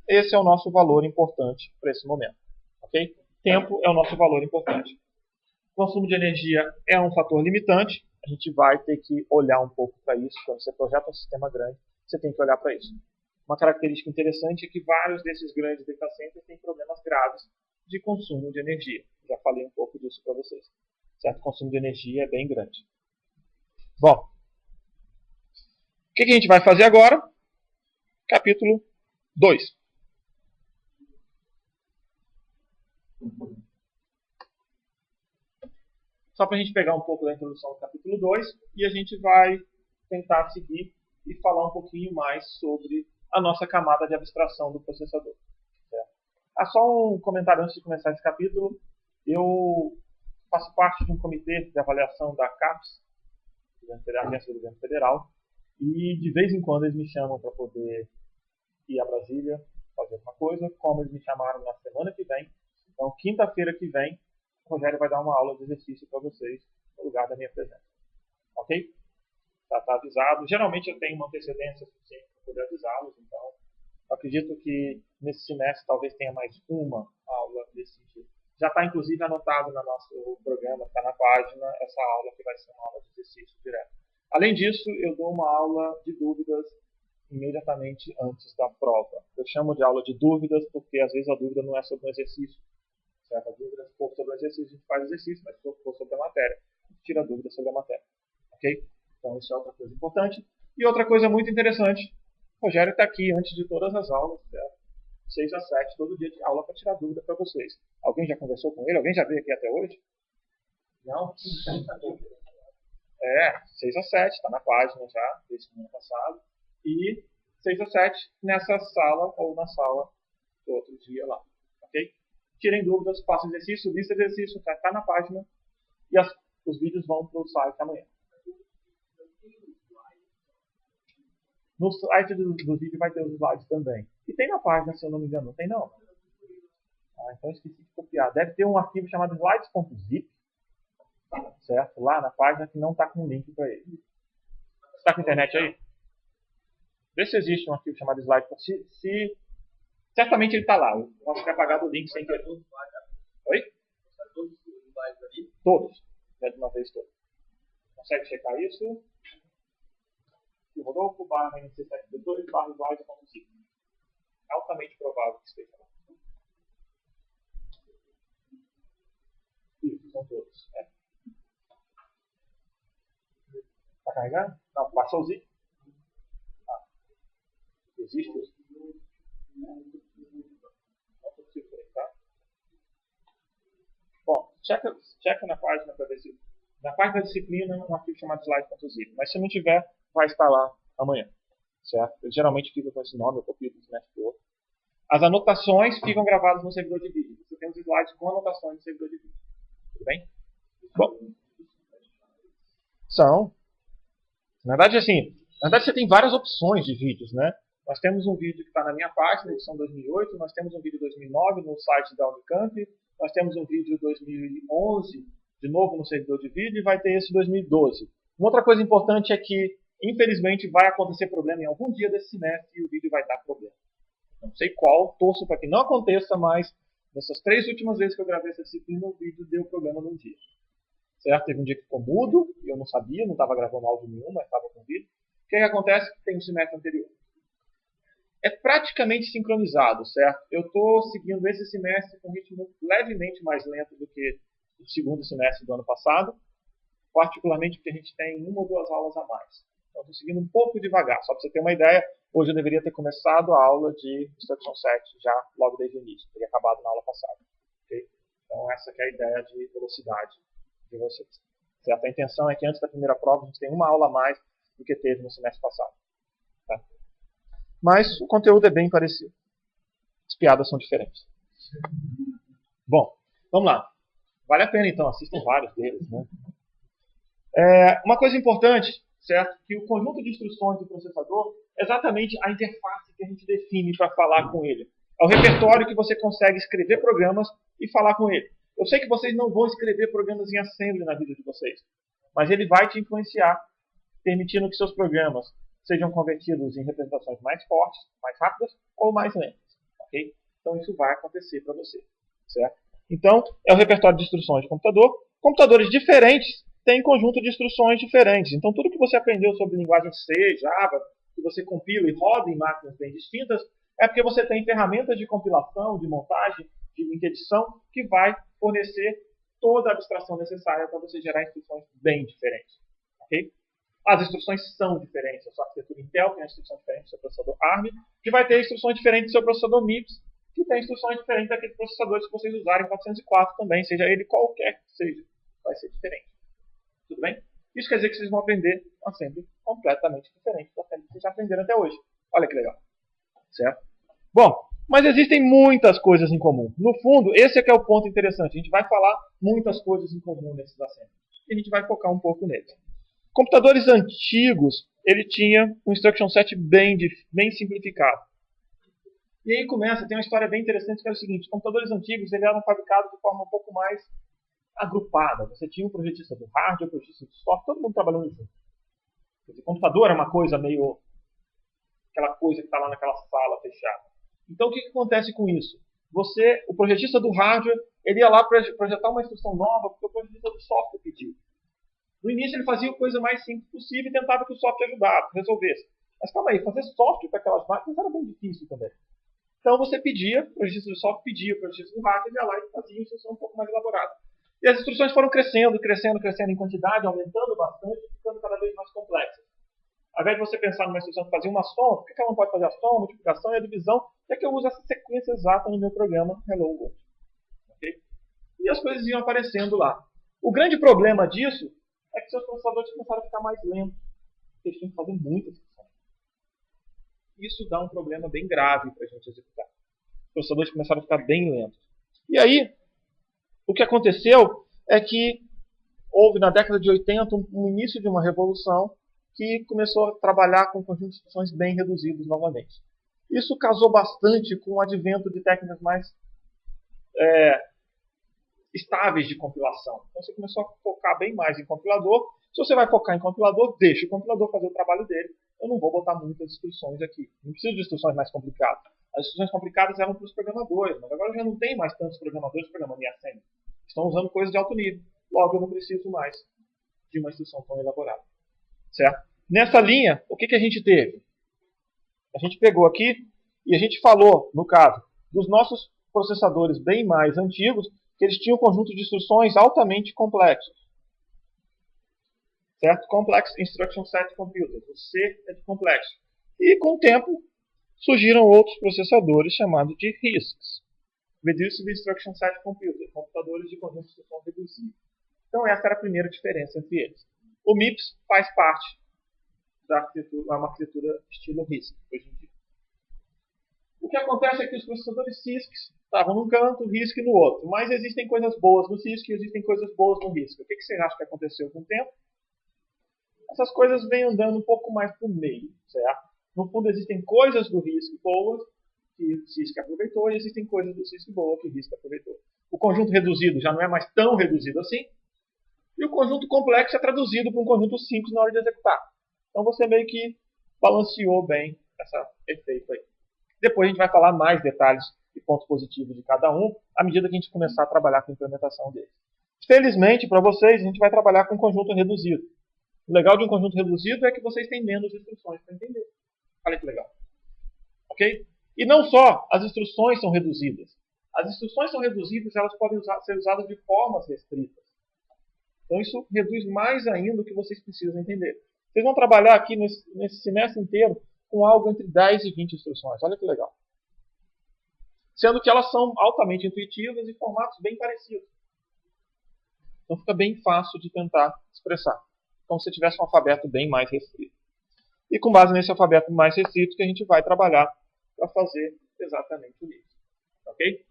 Esse é o nosso valor importante para esse momento. Okay? Tempo é o nosso valor importante. Consumo de energia é um fator limitante. A gente vai ter que olhar um pouco para isso. Quando você projeta um sistema grande, você tem que olhar para isso. Uma característica interessante é que vários desses grandes data centers têm problemas graves de consumo de energia. Já falei um pouco disso para vocês. Certo? O consumo de energia é bem grande. Bom, o que a gente vai fazer agora? Capítulo 2. Só para a gente pegar um pouco da introdução do capítulo 2 e a gente vai tentar seguir e falar um pouquinho mais sobre a nossa camada de abstração do processador. Certo? Só um comentário antes de começar esse capítulo. Eu faço parte de um comitê de avaliação da CAPES, Agência do Governo Federal, e de vez em quando eles me chamam para poder ir a Brasília fazer alguma coisa, como eles me chamaram na semana que vem. Então, quinta-feira que vem, o Rogério vai dar uma aula de exercício para vocês no lugar da minha presença. Ok? Já está avisado. Geralmente eu tenho uma antecedência suficiente para poder avisá-los, então eu acredito que nesse semestre talvez tenha mais uma aula desse sentido. Já está inclusive anotado no nosso programa, está na página, essa aula que vai ser uma aula de exercício direto. Além disso, eu dou uma aula de dúvidas imediatamente antes da prova. Eu chamo de aula de dúvidas porque às vezes a dúvida não é sobre um exercício. Certo? A dúvida, se for sobre o exercício, a gente faz exercício, mas se for sobre a matéria, a gente tira a dúvida sobre a matéria. Ok? Então isso é outra coisa importante. E outra coisa muito interessante, o Rogério está aqui antes de todas as aulas, certo? 6 às 7, todo dia de aula para tirar dúvida para vocês. Alguém já conversou com ele? Alguém já veio aqui até hoje? Não? 6 às 7, está na página já, desde semana passada. E 6 às 7 nessa sala ou na sala do outro dia lá. Ok? Tirem dúvidas, façam exercício, lista de exercício, está na página. E os vídeos vão para o site amanhã. No site do vídeo vai ter os slides também. E tem na página, se eu não me engano. Não tem, não? Então eu esqueci de copiar. Deve ter um arquivo chamado slides.zip. Certo? Lá na página que não está com link para ele. Você está com internet aí? Vê se existe um arquivo chamado slides.zip. Certamente ele está lá. Eu posso ter apagado o link sem querer. Oi? Todos. Já de uma vez todos. Consegue checar isso? Rodolfo/nc7b2/slides.zip. Altamente provável que esteja lá. Isso, são todos. Está carregando? Não, baixou o zip. Existe isso? Não consigo conectar. Bom, checa na página para ver se. Na página da disciplina, um arquivo chamado slide.zip. Mas se não tiver, vai estar lá amanhã. Certo? Ele geralmente fica com esse nome, eu copio do semestre todo. As anotações ficam gravadas no servidor de vídeo. Você tem os slides com anotações no servidor de vídeo. Tudo bem? Bom. São. Na verdade, você tem várias opções de vídeos, né? Nós temos um vídeo que está na minha página, edição 2008. Nós temos um vídeo 2009 no site da Unicamp. Nós temos um vídeo 2011, de novo no servidor de vídeo, e vai ter esse 2012. Uma outra coisa importante é que, infelizmente, vai acontecer problema em algum dia desse semestre e o vídeo vai dar problema. Não sei qual, torço para que não aconteça, mas nessas 3 últimas vezes que eu gravei essa disciplina, o vídeo deu problema num dia. Certo? Teve um dia que ficou mudo, e eu não sabia, não estava gravando áudio nenhum, mas estava com vídeo. O que acontece? Tem um semestre anterior. É praticamente sincronizado, certo? Eu estou seguindo esse semestre com um ritmo levemente mais lento do que o segundo semestre do ano passado, particularmente porque a gente tem 1 ou 2 aulas a mais. Então, estou seguindo um pouco devagar. Só para você ter uma ideia, hoje eu deveria ter começado a aula de Instruction 7 já logo desde o início. Teria acabado na aula passada. Okay? Então, essa que é a ideia de velocidade de vocês. Certo? A intenção é que antes da primeira prova a gente tenha 1 aula a mais do que teve no semestre passado. Tá? Mas o conteúdo é bem parecido. As piadas são diferentes. Bom, vamos lá. Vale a pena então, assistam vários deles. Né? Uma coisa importante, certo? Que o conjunto de instruções do processador é exatamente a interface que a gente define para falar com ele. É o repertório que você consegue escrever programas e falar com ele. Eu sei que vocês não vão escrever programas em assembly na vida de vocês, mas ele vai te influenciar, permitindo que seus programas sejam convertidos em representações mais fortes, mais rápidas ou mais lentas. Okay? Então isso vai acontecer para você. Certo? Então, é o repertório de instruções de computador. Computadores diferentes têm conjunto de instruções diferentes. Então, tudo que você aprendeu sobre linguagem C, Java, que você compila e roda em máquinas bem distintas, é porque você tem ferramentas de compilação, de montagem, de link edição, que vai fornecer toda a abstração necessária para você gerar instruções bem diferentes. Okay? As instruções são diferentes. A sua arquitetura Intel tem a instrução diferente do seu processador ARM, que vai ter instruções diferentes do seu processador MIPS, que tem instruções diferentes daqueles processadores que vocês usarem 404 também, seja ele qualquer que seja. Vai ser diferente. Tudo bem? Isso quer dizer que vocês vão aprender uma assembly completamente diferente da assembly que vocês já aprenderam até hoje. Olha que legal. Certo? Bom, mas existem muitas coisas em comum. No fundo, esse é que é o ponto interessante. A gente vai falar muitas coisas em comum nesses assemblies. E a gente vai focar um pouco neles. Computadores antigos, ele tinha um instruction set bem simplificado. E aí tem uma história bem interessante que é o seguinte: os computadores antigos eles eram fabricados de forma um pouco mais agrupada. Você tinha um projetista do hardware, um projetista do software, todo mundo trabalhando junto. Quer dizer, o computador é uma coisa meio aquela coisa que está lá naquela sala fechada. Então o que acontece com isso? O projetista do hardware, ele ia lá projetar uma instrução nova porque o projetista do software pediu. No início ele fazia a coisa mais simples possível e tentava que o software ajudasse, resolvesse. Mas calma aí, fazer software para aquelas máquinas era bem difícil também. Então você pedia, o projetista do software pedia, o projetista do hardware ia lá e fazia a instrução um pouco mais elaborada. E as instruções foram crescendo em quantidade, aumentando bastante, ficando cada vez mais complexas. Ao invés de você pensar numa instrução que fazia uma soma, por que ela não pode fazer a soma, a multiplicação e a divisão? É que eu uso essa sequência exata no meu programa Hello World. Okay? E as coisas iam aparecendo lá. O grande problema disso é que seus processadores começaram a ficar mais lentos. Eles tinham que fazer muitas instruções. Isso dá um problema bem grave para a gente executar. Os processadores começaram a ficar bem lentos. E aí, o que aconteceu é que houve na década de 80 um início de uma revolução que começou a trabalhar com um conjunto de instruções bem reduzidos novamente. Isso casou bastante com o advento de técnicas mais estáveis de compilação. Então você começou a focar bem mais em compilador. Se você vai focar em compilador, deixa o compilador fazer o trabalho dele. Eu não vou botar muitas instruções aqui. Não preciso de instruções mais complicadas. As instruções complicadas eram para os programadores, mas agora já não tem mais tantos programadores programando em assembly. Estão usando coisas de alto nível. Logo, eu não preciso mais de uma instrução tão elaborada. Certo? Nessa linha, o que a gente teve? A gente pegou aqui e a gente falou, no caso, dos nossos processadores bem mais antigos, que eles tinham um conjunto de instruções altamente complexos. Certo? Complex Instruction Set Computers. O C é de complexo. E, com o tempo, surgiram outros processadores chamados de RISCs. Reducible Instruction Set Computers. Computadores de conjunto de instrução reduzido. Então, essa era a primeira diferença entre eles. O MIPS faz parte da arquitetura, é uma arquitetura estilo RISC, hoje em dia. O que acontece é que os processadores CISC estavam num canto, o RISC no outro. Mas existem coisas boas no CISC e existem coisas boas no RISC. O que você acha que aconteceu com o tempo? Essas coisas vêm andando um pouco mais para o meio, certo? No fundo, existem coisas do RISC boas que o CISC aproveitou e existem coisas do CISC boas que o RISC aproveitou. O conjunto reduzido já não é mais tão reduzido assim. E o conjunto complexo é traduzido para um conjunto simples na hora de executar. Então você meio que balanceou bem esse efeito aí. Depois a gente vai falar mais detalhes e pontos positivos de cada um, à medida que a gente começar a trabalhar com a implementação deles. Felizmente, para vocês, a gente vai trabalhar com um conjunto reduzido. O legal de um conjunto reduzido é que vocês têm menos instruções para entender. Olha que legal. Ok? E não só as instruções são reduzidas. As instruções são reduzidas, elas podem ser usadas de formas restritas. Então isso reduz mais ainda o que vocês precisam entender. Vocês vão trabalhar aqui nesse semestre inteiro com algo entre 10 e 20 instruções. Olha que legal. Sendo que elas são altamente intuitivas e formatos bem parecidos. Então fica bem fácil de tentar expressar. Como se tivesse um alfabeto bem mais restrito. E com base nesse alfabeto mais restrito que a gente vai trabalhar para fazer exatamente o MIPS. Ok?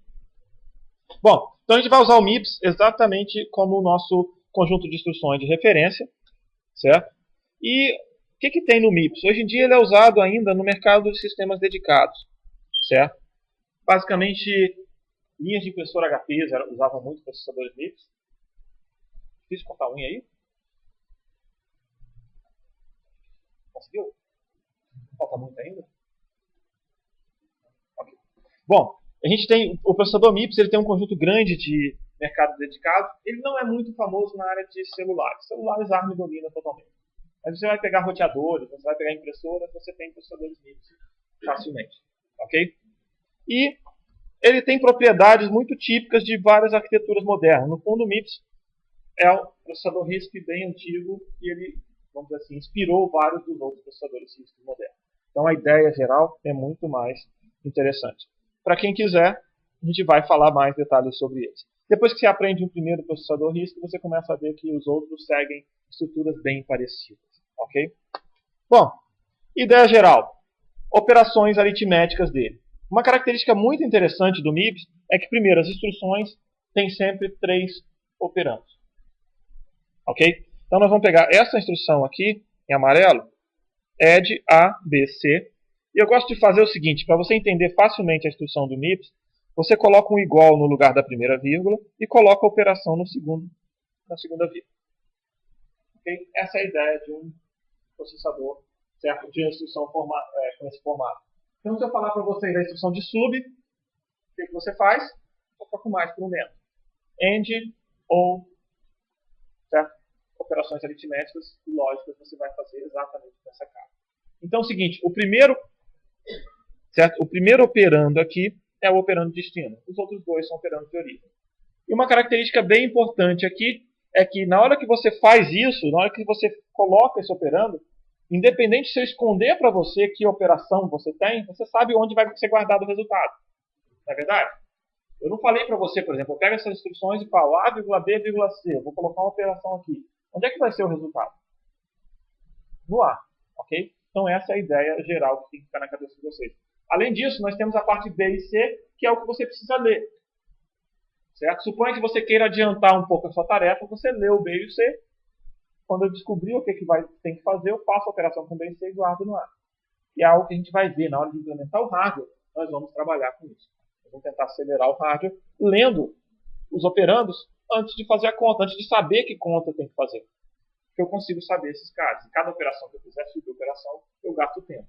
Bom, então a gente vai usar o MIPS exatamente como o nosso conjunto de instruções de referência. Certo? E o que tem no MIPS? Hoje em dia ele é usado ainda no mercado de sistemas dedicados. Certo? Basicamente, linhas de impressora HP usavam muito processadores MIPS. Difícil cortar a unha aí? Conseguiu? Falta muito ainda? Ok. Bom, a gente tem o processador MIPS, ele tem um conjunto grande de mercado dedicado. Ele não é muito famoso na área de celulares. Celulares a ARM domina totalmente. Mas você vai pegar roteadores, você vai pegar impressoras, você tem processadores MIPS facilmente. Ok? E ele tem propriedades muito típicas de várias arquiteturas modernas. No fundo, o MIPS é um processador RISC bem antigo e ele, vamos dizer assim, inspirou vários dos outros processadores RISC modernos. Então a ideia geral é muito mais interessante. Para quem quiser, a gente vai falar mais detalhes sobre eles. Depois que você aprende um primeiro processador RISC, você começa a ver que os outros seguem estruturas bem parecidas. Ok? Bom, ideia geral. Operações aritméticas dele. Uma característica muito interessante do MIPS é que, primeiro, as instruções têm sempre 3 operandos. Ok? Então nós vamos pegar essa instrução aqui, em amarelo, add A, B, C. E eu gosto de fazer o seguinte, para você entender facilmente a instrução do MIPS, você coloca um igual no lugar da primeira vírgula e coloca a operação na segunda vírgula. Okay? Essa é a ideia de um processador, certo? De uma instrução com esse formato. Então, se eu falar para vocês a instrução de sub, o que você faz? Eu foco mais para o menos. AND ou, certo? Operações aritméticas e lógicas você vai fazer exatamente nessa cara. Então é o seguinte, o primeiro operando aqui é o operando de destino. Os outros dois são operandos de origem. E uma característica bem importante aqui é que na hora que você faz isso, na hora que você coloca esse operando, independente se eu esconder para você que operação você tem, você sabe onde vai ser guardado o resultado. Não é verdade? Eu não falei para você, por exemplo, eu pego essas instruções e falo A, B, C, eu vou colocar uma operação aqui. Onde é que vai ser o resultado? No A, ok? Então essa é a ideia geral que tem que ficar na cabeça de vocês. Além disso, nós temos a parte B e C, que é o que você precisa ler. Certo? Suponha que você queira adiantar um pouco a sua tarefa, você lê o B e o C. Quando eu descobrir o que tem que fazer, eu faço a operação com B e C e guardo no A. E é algo que a gente vai ver na hora de implementar o hardware, nós vamos trabalhar com isso. Nós vamos tentar acelerar o hardware lendo os operandos antes de fazer a conta, antes de saber que conta tem que fazer. Porque eu consigo saber esses caras. E cada operação que eu fizer, suboperação, eu gasto tempo.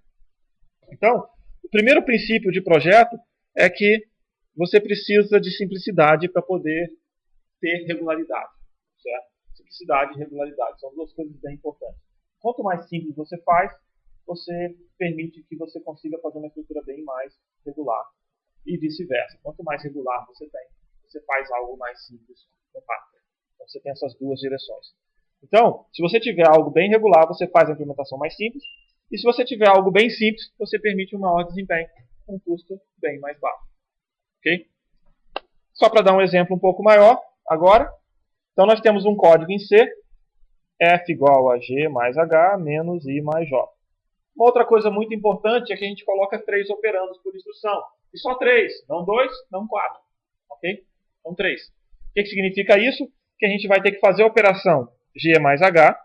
Então, o primeiro princípio de projeto é que você precisa de simplicidade para poder ter regularidade. Certo? Simplicidade e regularidade são duas coisas bem importantes. Quanto mais simples você faz, você permite que você consiga fazer uma estrutura bem mais regular. E vice-versa. Quanto mais regular você tem, você faz algo mais simples no hardware. Então você tem essas duas direções. Então, se você tiver algo bem regular, você faz a implementação mais simples. E se você tiver algo bem simples, você permite um maior desempenho com um custo bem mais baixo. Ok? Só para dar um exemplo um pouco maior, agora. Então nós temos um código em C, F igual a G mais H menos I mais J. Uma outra coisa muito importante é que a gente coloca 3 operandos por instrução. E só 3, não 2, não 4. Ok? Então 3. O que significa isso? Que a gente vai ter que fazer a operação G mais H,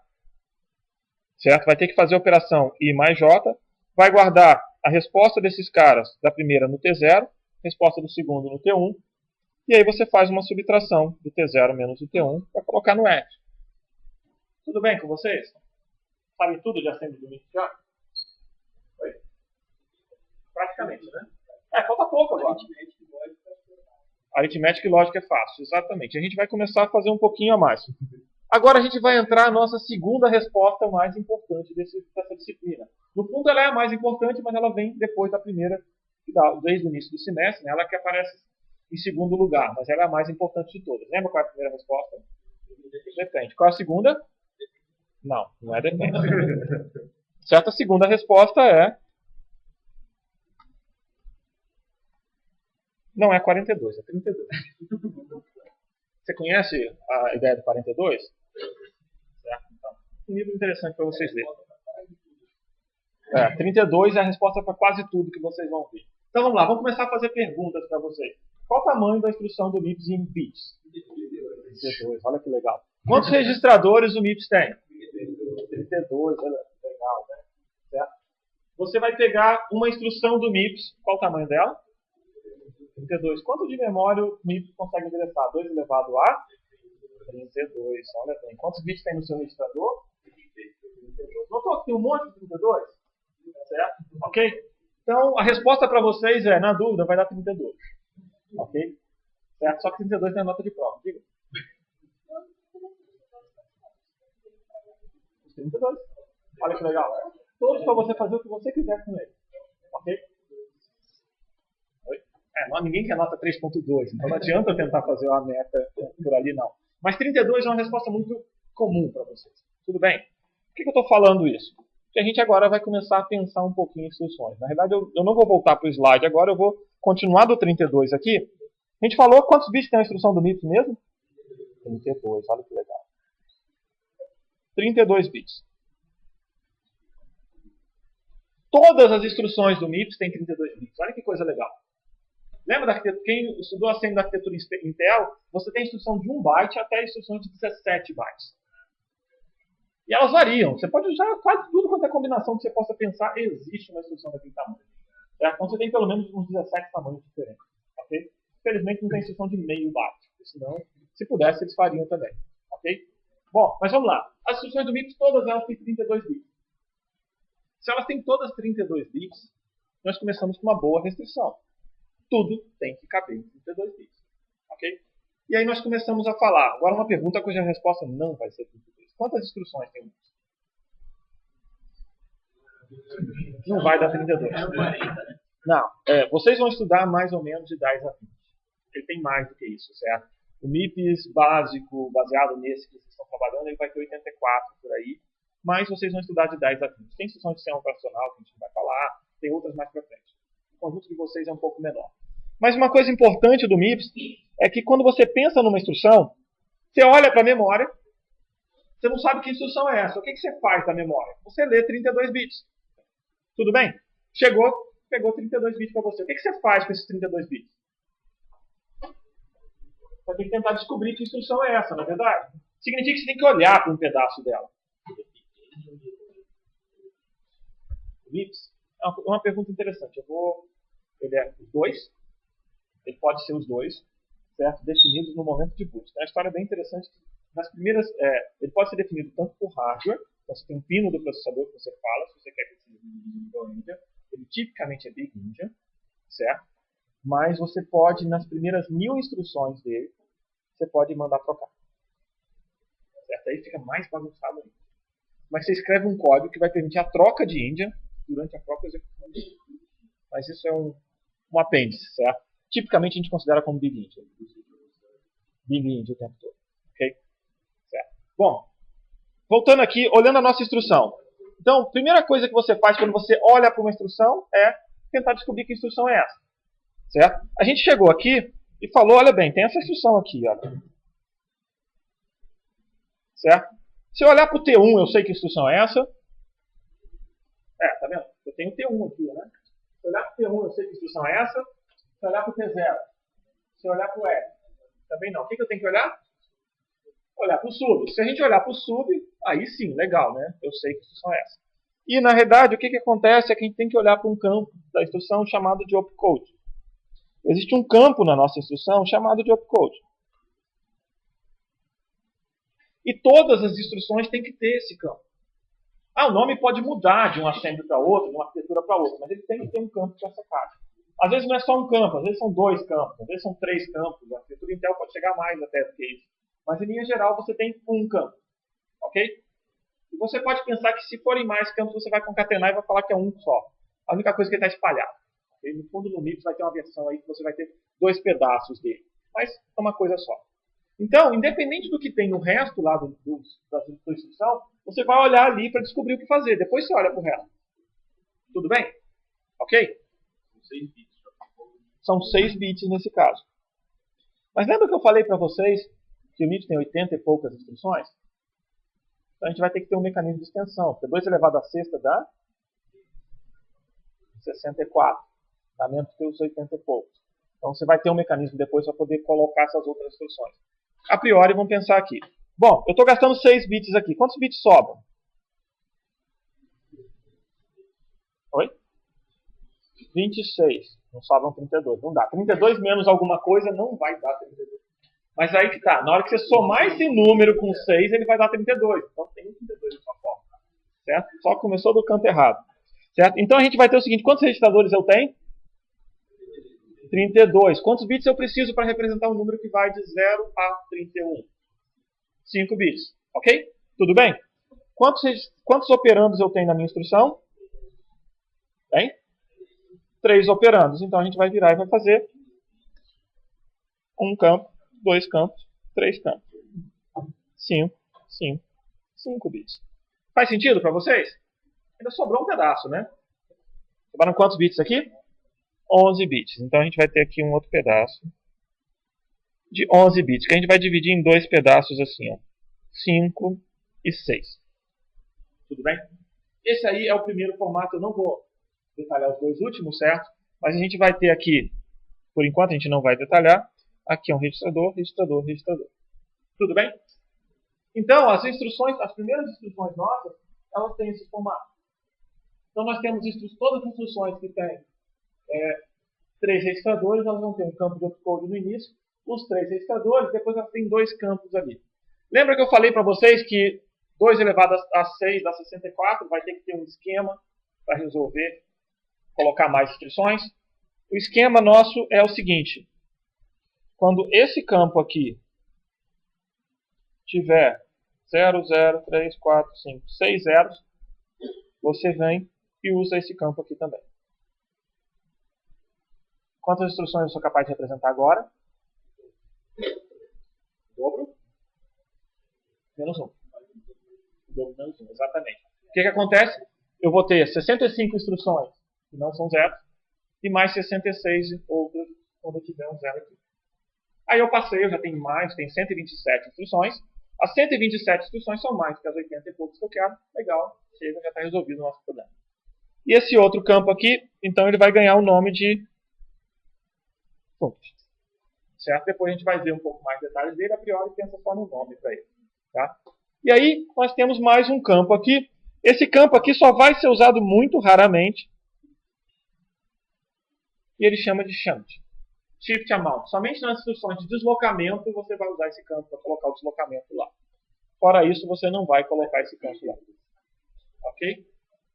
certo? Vai ter que fazer a operação I mais J, vai guardar a resposta desses caras da primeira no T0, resposta do segundo no T1, e aí você faz uma subtração do T0 menos o T1 para colocar no F. Tudo bem com vocês? Sabem tudo de assembly do MIT já? Oi? Praticamente, né? Falta pouco agora. Aritmética e lógica é fácil, exatamente. A gente vai começar a fazer um pouquinho a mais. Agora a gente vai entrar na nossa segunda resposta mais importante dessa disciplina. No fundo ela é a mais importante, mas ela vem depois da primeira, desde o início do semestre, né? Ela que aparece em segundo lugar, mas ela é a mais importante de todas. Lembra qual é a primeira resposta? Depende. Qual é a segunda? Não, não é depende. Certo? A segunda resposta é... Não é 42, é 32. Você conhece a ideia do 42? Certo? Então, um livro interessante para vocês lerem. 32 é a resposta para quase tudo que vocês vão ver. Então vamos lá, vamos começar a fazer perguntas para vocês. Qual o tamanho da instrução do MIPS em bits? 32, olha que legal. Quantos registradores o MIPS tem? 32, olha que legal, né? Certo? Você vai pegar uma instrução do MIPS, qual o tamanho dela? 32. Quanto de memória o MIPS consegue endereçar? 2 elevado a 32, olha bem. Quantos bits tem no seu registrador? 32. Notou que tem um monte de 32? Certo? Ok? Então, a resposta para vocês é, na dúvida, vai dar 32. Ok? Certo? Só que 32 tem a nota de prova. Diga. 32. Olha que legal. Todos para você fazer o que você quiser com ele. Ok? Ninguém quer nota 3.2, então não adianta tentar fazer uma meta por ali, não. Mas 32 é uma resposta muito comum para vocês. Tudo bem? Por que eu estou falando isso? Porque a gente agora vai começar a pensar um pouquinho em instruções. Na verdade, eu não vou voltar para o slide agora, eu vou continuar do 32 aqui. A gente falou quantos bits tem a instrução do MIPS mesmo? 32, olha que legal. 32 bits. Todas as instruções do MIPS têm 32 bits. Olha que coisa legal. Lembra quem estudou a assembly da arquitetura Intel? Você tem instrução de 1 byte até instruções de 17 bytes. E elas variam. Você pode usar quase tudo quanto é combinação que você possa pensar, existe uma instrução daquele tamanho. Certo? Então você tem pelo menos uns 17 tamanhos diferentes. Okay? Infelizmente não tem instrução de meio byte. Senão, se pudesse, eles fariam também. Ok? Bom, mas vamos lá. As instruções do MIPS, todas elas têm 32 bits. Se elas têm todas 32 bits, nós começamos com uma boa restrição. Tudo tem que caber em 32 bits. Ok? E aí nós começamos a falar. Agora uma pergunta cuja resposta não vai ser 32. Quantas instruções tem o MIPS? Não vai dar 32. Não. Vocês vão estudar mais ou menos de 10 a 20. Ele tem mais do que isso, certo? O MIPS básico, baseado nesse que vocês estão trabalhando, ele vai ter 84 por aí. mas vocês vão estudar de 10 a 20. Tem instruções de sistema operacional que a gente vai falar, tem outras mais para frente. O conjunto de vocês é um pouco menor. Mas uma coisa importante do MIPS é que quando você pensa numa instrução, você olha para a memória, você não sabe que instrução é essa. O que você faz da memória? Você lê 32 bits. Tudo bem? Chegou, pegou 32 bits para você. O que você faz com esses 32 bits? Você tem que tentar descobrir que instrução é essa, não é verdade? Significa que você tem que olhar para um pedaço dela. O MIPS é uma pergunta interessante. Ele é os dois. Ele pode ser os dois, certo? Definidos no momento de boot. Então, a história é bem interessante. Nas primeiras, ele pode ser definido tanto por hardware, então você tem um pino do processador que você fala, se você quer que ele seja igual ao India. Ele tipicamente é Big Endian, certo? Mas você pode, nas primeiras 1000 instruções dele, você pode mandar trocar. Certo? Aí fica mais bagunçado ainda. Mas você escreve um código que vai permitir a troca de Endian durante a própria execução dele. Mas isso é um apêndice, certo? Tipicamente a gente considera como Big Endian. Big Endian o tempo todo. Ok? Certo. Bom, voltando aqui, olhando a nossa instrução. Então, a primeira coisa que você faz quando você olha para uma instrução é tentar descobrir que instrução é essa. Certo? A gente chegou aqui e falou, olha bem, tem essa instrução aqui. Olha. Certo? Se eu olhar para o T1, eu sei que instrução é essa. Tá vendo? Eu tenho o T1 aqui, né? Se eu olhar para o T1, eu sei que instrução é essa. Se eu olhar para o T0, se eu olhar para o E, também não. O que eu tenho que olhar? Olhar para o sub. Se a gente olhar para o sub, aí sim, legal, né? Eu sei que instrução é essa. E, na realidade, o que acontece é que a gente tem que olhar para um campo da instrução chamado de opcode. Existe um campo na nossa instrução chamado de opcode. E todas as instruções têm que ter esse campo. O nome pode mudar de um assembly para outro, de uma arquitetura para outra, mas ele tem que ter um campo para essa caixa. Às vezes não é só um campo, às vezes são 2 campos, às vezes são 3 campos. A arquitetura Intel pode chegar mais até do que isso. Mas, em linha geral, você tem um campo. Ok? E você pode pensar que se forem mais campos, você vai concatenar e vai falar que é um só. A única coisa é que ele está espalhado. Okay? No fundo, no MIPS vai ter uma versão aí que você vai ter 2 pedaços dele. Mas é uma coisa só. Então, independente do que tem no resto lá da sua instrução, você vai olhar ali para descobrir o que fazer. Depois você olha para o resto. Tudo bem? Ok? São 6 bits nesse caso. Mas lembra que eu falei para vocês que o MIPS tem 80 e poucas instruções? Então a gente vai ter que ter um mecanismo de extensão. Porque 2 elevado a sexta dá 64. Dá menos que os 80 e poucos. Então você vai ter um mecanismo depois para poder colocar essas outras instruções. A priori, vamos pensar aqui. Bom, eu estou gastando 6 bits aqui. Quantos bits sobram? Oi? 26. Não sobram 32. Não dá. 32 menos alguma coisa não vai dar 32. Mas aí que tá. Na hora que você somar esse número com 6, ele vai dar 32. Então tem 32 de sua forma. Certo? Só começou do canto errado. Certo? Então a gente vai ter o seguinte. Quantos registradores eu tenho? 32. Quantos bits eu preciso para representar um número que vai de 0 a 31? 5 bits. Ok? Tudo bem? Quantos operandos eu tenho na minha instrução? Tem? 3 operandos. Então a gente vai virar e vai fazer um campo, 2 campos, 3 campos. 5, 5, 5 bits. Faz sentido para vocês? Ainda sobrou um pedaço, né? Sobraram quantos bits aqui? 11 bits. Então a gente vai ter aqui um outro pedaço de 11 bits, que a gente vai dividir em 2 pedaços assim, ó. 5 e 6. Tudo bem? Esse aí é o primeiro formato. Eu não vou detalhar os 2 últimos, certo? Mas a gente vai ter aqui, por enquanto a gente não vai detalhar, aqui é um registrador, registrador, registrador. Tudo bem? Então, as primeiras instruções nossas, elas têm esse formato. Então nós temos todas as instruções que têm 3 registradores, elas vão ter um campo de opcode no início, os 3 registradores, depois elas têm 2 campos ali. Lembra que eu falei para vocês que 2 elevado a 6 dá 64, vai ter que ter um esquema para resolver, colocar mais instruções. O esquema nosso é o seguinte: quando esse campo aqui tiver 0, 0, 3, 4, 5, 6 zeros, você vem e usa esse campo aqui também. Quantas instruções eu sou capaz de representar agora? Dobro. Menos 1. dobro menos 1, exatamente. O que acontece? Eu vou ter 65 instruções que não são zeros, e mais 66 outras quando eu tiver um zero aqui. Aí eu passei, eu já tenho mais, tem 127 instruções. As 127 instruções são mais que as 80 e poucos que eu quero. Legal, chega, já está resolvido o nosso problema. E esse outro campo aqui, então ele vai ganhar o nome de function. Certo? Depois a gente vai ver um pouco mais detalhes dele. A priori, pensa só no nome para ele. Tá? E aí, nós temos mais um campo aqui. Esse campo aqui só vai ser usado muito raramente. E ele chama de shunt. Shift amount. Somente nas instruções de deslocamento você vai usar esse campo para colocar o deslocamento lá. Fora isso, você não vai colocar esse campo lá. Ok?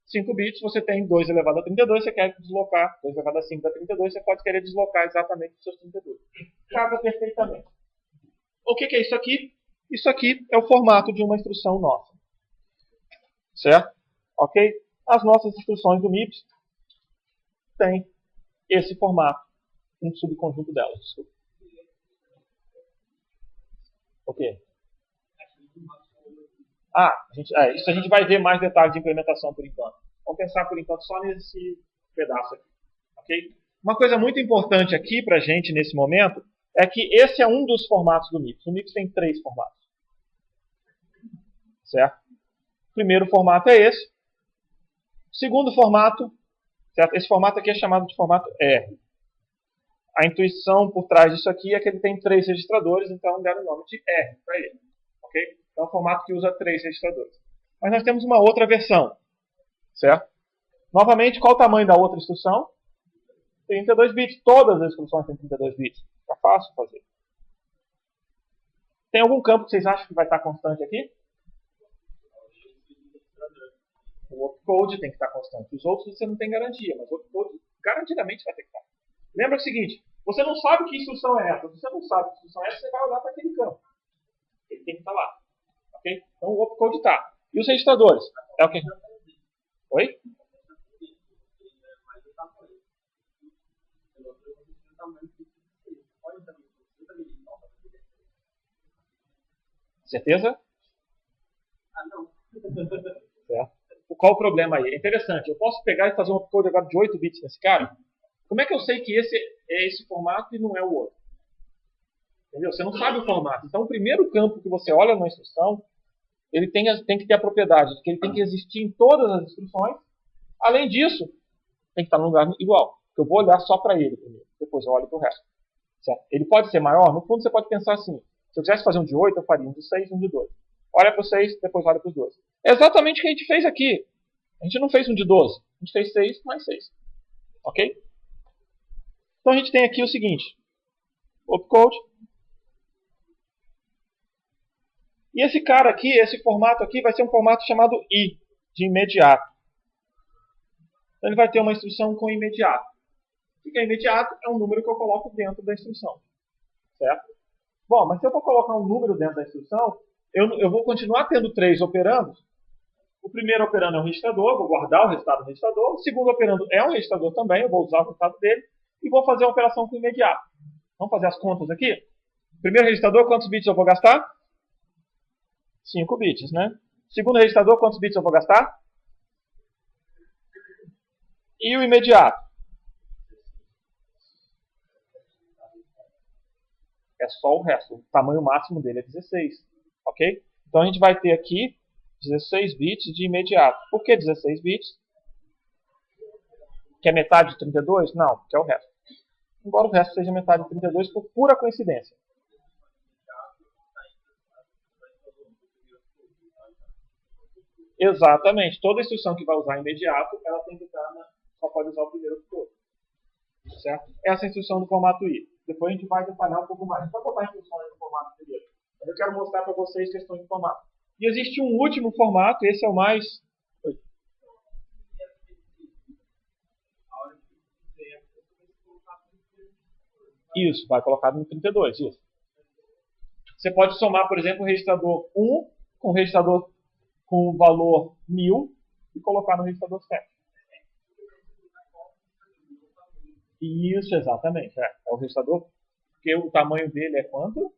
5 bits, você tem 2 elevado a 32, você quer deslocar 2 elevado a 5 a 32, você pode querer deslocar exatamente os seus 32. Casa perfeitamente. O que é isso aqui? Isso aqui é o formato de uma instrução nossa. Certo? Ok? As nossas instruções do MIPS têm esse formato, um subconjunto delas. Desculpa. Ok? Isso a gente vai ver mais detalhes de implementação por enquanto. Vamos pensar por enquanto só nesse pedaço aqui. Okay? Uma coisa muito importante aqui para a gente nesse momento é que esse é um dos formatos do MIPS. O MIPS tem 3 formatos. Certo? O primeiro formato é esse. O segundo formato, certo? Esse formato aqui é chamado de formato R. A intuição por trás disso aqui é que ele tem 3 registradores, então deram o nome de R para ele. Okay? É um formato que usa 3 registradores. Mas nós temos uma outra versão. Certo? Novamente, qual o tamanho da outra instrução? 32 bits. Todas as instruções têm 32 bits. Fica fácil fazer. Tem algum campo que vocês acham que vai estar constante aqui? O opcode tem que estar constante. Os outros você não tem garantia, mas o opcode garantidamente vai ter que estar. Lembra o seguinte, você não sabe que instrução é essa. Se você não sabe que instrução é essa, você vai olhar para aquele campo. Ele tem que estar lá. Okay? Então o opcode está. E os registradores? É o que? Oi? Certeza? Não. Certo. Qual o problema aí? É interessante. Eu posso pegar e fazer um opcode agora de 8 bits nesse cara? Como é que eu sei que esse é esse formato e não é o outro? Entendeu? Você não sabe o formato. Então, o primeiro campo que você olha na instrução, ele tem que ter a propriedade de que ele tem que existir em todas as instruções. Além disso, tem que estar num lugar igual. Eu vou olhar só para ele primeiro. Depois eu olho para o resto. Certo? Ele pode ser maior? No fundo, você pode pensar assim. Se eu quisesse fazer um de 8, eu faria um de 6 e um de 2. Olha para o 6, depois olha para os 2. É exatamente o que a gente fez aqui. A gente não fez um de 12. A gente fez 6 mais 6. Ok? Então a gente tem aqui o seguinte. Opcode. E esse cara aqui, esse formato aqui, vai ser um formato chamado I, de imediato. Então ele vai ter uma instrução com imediato. O que é imediato? É um número que eu coloco dentro da instrução. Certo? Bom, mas se eu for colocar um número dentro da instrução, eu vou continuar tendo 3 operandos. O primeiro operando é um registrador, vou guardar o resultado do registrador. O segundo operando é um registrador também, eu vou usar o resultado dele. E vou fazer a operação com imediato. Vamos fazer as contas aqui? Primeiro registrador, quantos bits eu vou gastar? 5 bits, né? Segundo registrador, quantos bits eu vou gastar? E o imediato? É só o resto. O tamanho máximo dele é 16. Ok? Então a gente vai ter aqui 16 bits de imediato. Por que 16 bits? Que é metade de 32? Não, que é o resto. Embora o resto seja metade de 32 por pura coincidência. Exatamente. Toda instrução que vai usar imediato, ela tem que estar só pode usar o primeiro opcode. Certo? Essa é a instrução do formato I. Depois a gente vai detalhar um pouco mais. A gente vai botar instruções do formato primeiro. Mas eu quero mostrar para vocês questões de formato. E existe um último formato, esse é o mais... Oi. Isso, vai colocar no 32, isso. Você pode somar, por exemplo, o registrador 1 com o registrador com o valor 1000 e colocar no registrador 7. Isso, exatamente. É o registrador, porque o tamanho dele é quanto?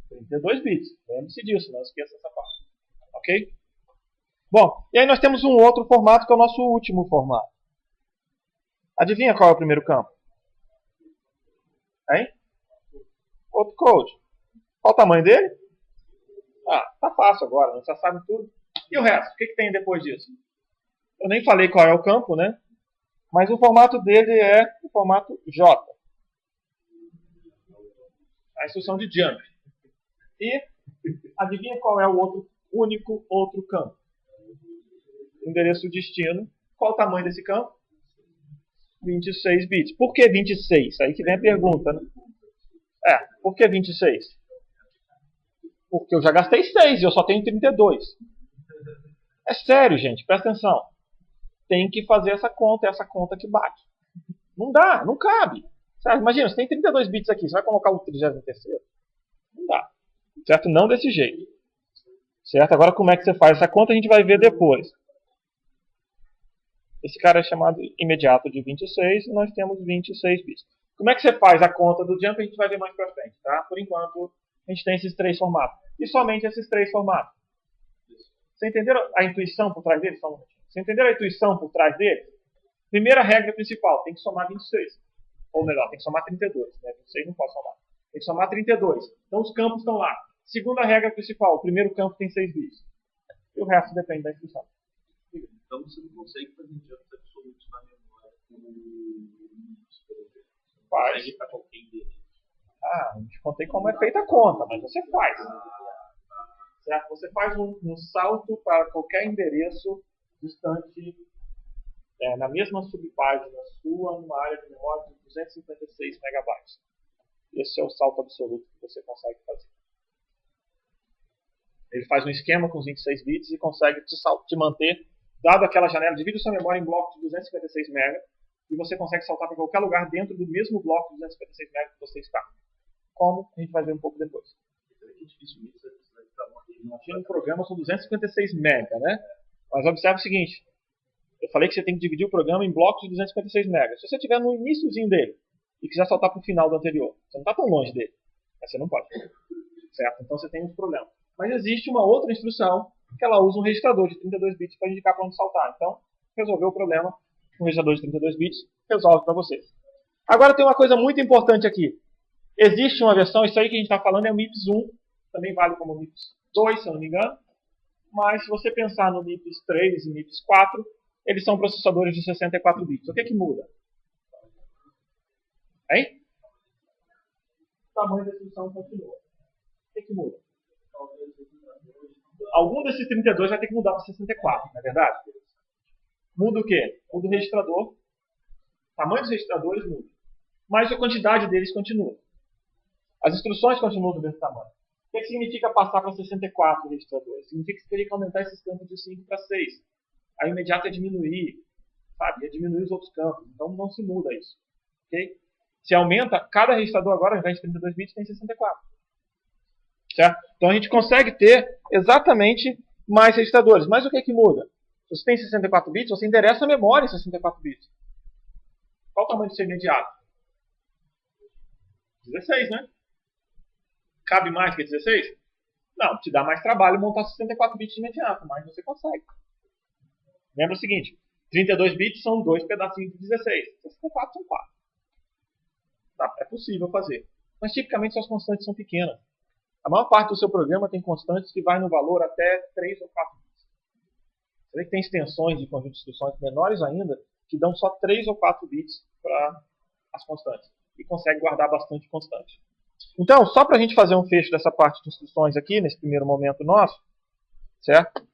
32 bits. Lembre-se disso, não esqueça essa parte. Ok? Bom, e aí nós temos um outro formato que é o nosso último formato. Adivinha qual é o primeiro campo? Hein? Opcode. Qual o tamanho dele? Ah, tá fácil agora, você já sabe tudo. E o resto? O que tem depois disso? Eu nem falei qual é o campo, né? Mas o formato dele é o formato J. A instrução de jump. E adivinha qual é o único outro campo? Endereço destino. Qual o tamanho desse campo? 26 bits. Por que 26? Aí que vem a pergunta, né? Por que 26? Porque eu já gastei 6 e eu só tenho 32. É sério, gente, presta atenção. Tem que fazer essa conta, é essa conta que bate. Não dá, não cabe. Certo? Imagina, você tem 32 bits aqui, você vai colocar o 33º? Não dá. Certo? Não desse jeito. Certo? Agora como é que você faz essa conta a gente vai ver depois. Esse cara é chamado imediato de 26 e nós temos 26 bits. Como é que você faz a conta do jump a gente vai ver mais pra frente, tá? Por enquanto a gente tem esses 3 formatos. E somente esses 3 formatos. Você entenderam a intuição por trás deles? Você entenderam a intuição por trás deles? Primeira regra principal, tem que somar 26. Ou melhor, tem que somar 32. Né? 26 não pode somar. Tem que somar 32. Então os campos estão lá. Segunda regra principal, o primeiro campo tem 6 bits. E o resto depende da instrução. Então você não consegue fazer jumps absolutos na memória Faz. Para qualquer endereço. Não te contei como é feita a conta, mas você faz. Certo? Você faz um salto para qualquer endereço distante na mesma subpágina sua, numa área de memória de 256 megabytes. Esse é o salto absoluto que você consegue fazer. Ele faz um esquema com os 26 bits e consegue te manter, dado aquela janela, divide sua memória em blocos de 256 MB e você consegue saltar para qualquer lugar dentro do mesmo bloco de 256 MB que você está. Como? A gente vai ver um pouco depois. Imagina um programa com 256 MB, né? Mas observe o seguinte. Eu falei que você tem que dividir o programa em blocos de 256 MB. Se você estiver no iníciozinho dele e quiser saltar para o final do anterior, você não está tão longe dele. Mas você não pode. Certo? Então você tem um problema. Mas existe uma outra instrução que ela usa um registrador de 32 bits para indicar para onde saltar. Então, resolveu o problema. Um registrador de 32 bits resolve para você. Agora tem uma coisa muito importante aqui. Existe uma versão, isso aí que a gente está falando é o MIPS 1, também vale como MIPS 2, se eu não me engano. Mas se você pensar no MIPS 3 e MIPS 4, eles são processadores de 64 bits. O que é que muda? Hein? O tamanho da instrução continua. O que é que muda? Algum desses 32 vai ter que mudar para 64, não é verdade? Muda o quê? Muda o registrador. O tamanho dos registradores muda. Mas a quantidade deles continua. As instruções continuam do mesmo tamanho. O que significa passar para 64 registradores? Significa que você teria que aumentar esses campos de 5 para 6. Aí o imediato é diminuir, sabe? É diminuir os outros campos. Então não se muda isso. Okay? Se aumenta, cada registrador agora, ao invés de 32 bits, tem 64. Certo? Então a gente consegue ter exatamente mais registradores. Mas o que é que muda? Se você tem 64 bits, você endereça a memória em 64 bits. Qual o tamanho do seu imediato? 16, né? Cabe mais que 16? Não, te dá mais trabalho montar 64 bits de imediato, mas você consegue. Lembra o seguinte, 32 bits são 2 pedacinhos de 16. 64 são 4. Tá, é possível fazer. Mas tipicamente suas constantes são pequenas. A maior parte do seu programa tem constantes que vai no valor até 3 ou 4 bits. Você vê que tem extensões de conjunto de instruções menores ainda, que dão só 3 ou 4 bits para as constantes. E consegue guardar bastante constante. Então, só para a gente fazer um fecho dessa parte de instruções aqui, nesse primeiro momento nosso, certo?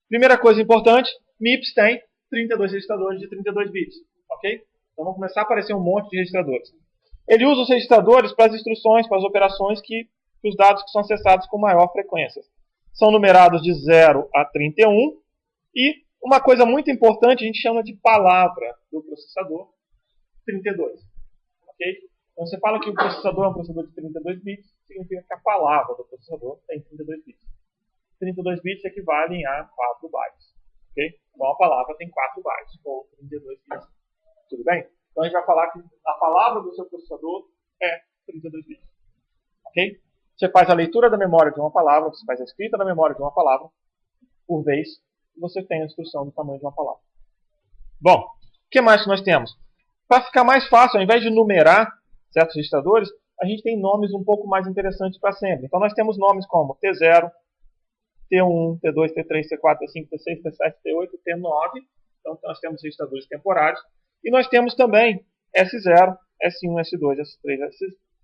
Primeira coisa importante, MIPS tem 32 registradores de 32 bits, ok? Então vão começar a aparecer um monte de registradores. Ele usa os registradores para as instruções, para as operações os dados que são acessados com maior frequência. São numerados de 0 a 31 e uma coisa muito importante a gente chama de palavra do processador, 32, ok? Então você fala que o processador é um processador de 32 bits, significa que a palavra do processador tem 32 bits. 32 bits equivalem a 4 bytes. Okay? Então a palavra tem 4 bytes, ou 32 bits. Tudo bem? Então a gente vai falar que a palavra do seu processador é 32 bits. Ok? Você faz a leitura da memória de uma palavra, você faz a escrita da memória de uma palavra por vez, e você tem a instrução do tamanho de uma palavra. Bom, o que mais que nós temos? Para ficar mais fácil, ao invés de numerar certos registradores, a gente tem nomes um pouco mais interessantes para assembly. Então nós temos nomes como T0, T1, T2, T3, T4, T5, T6, T7, T8, T9. Então nós temos registradores temporários. E nós temos também S0, S1, S2, S3,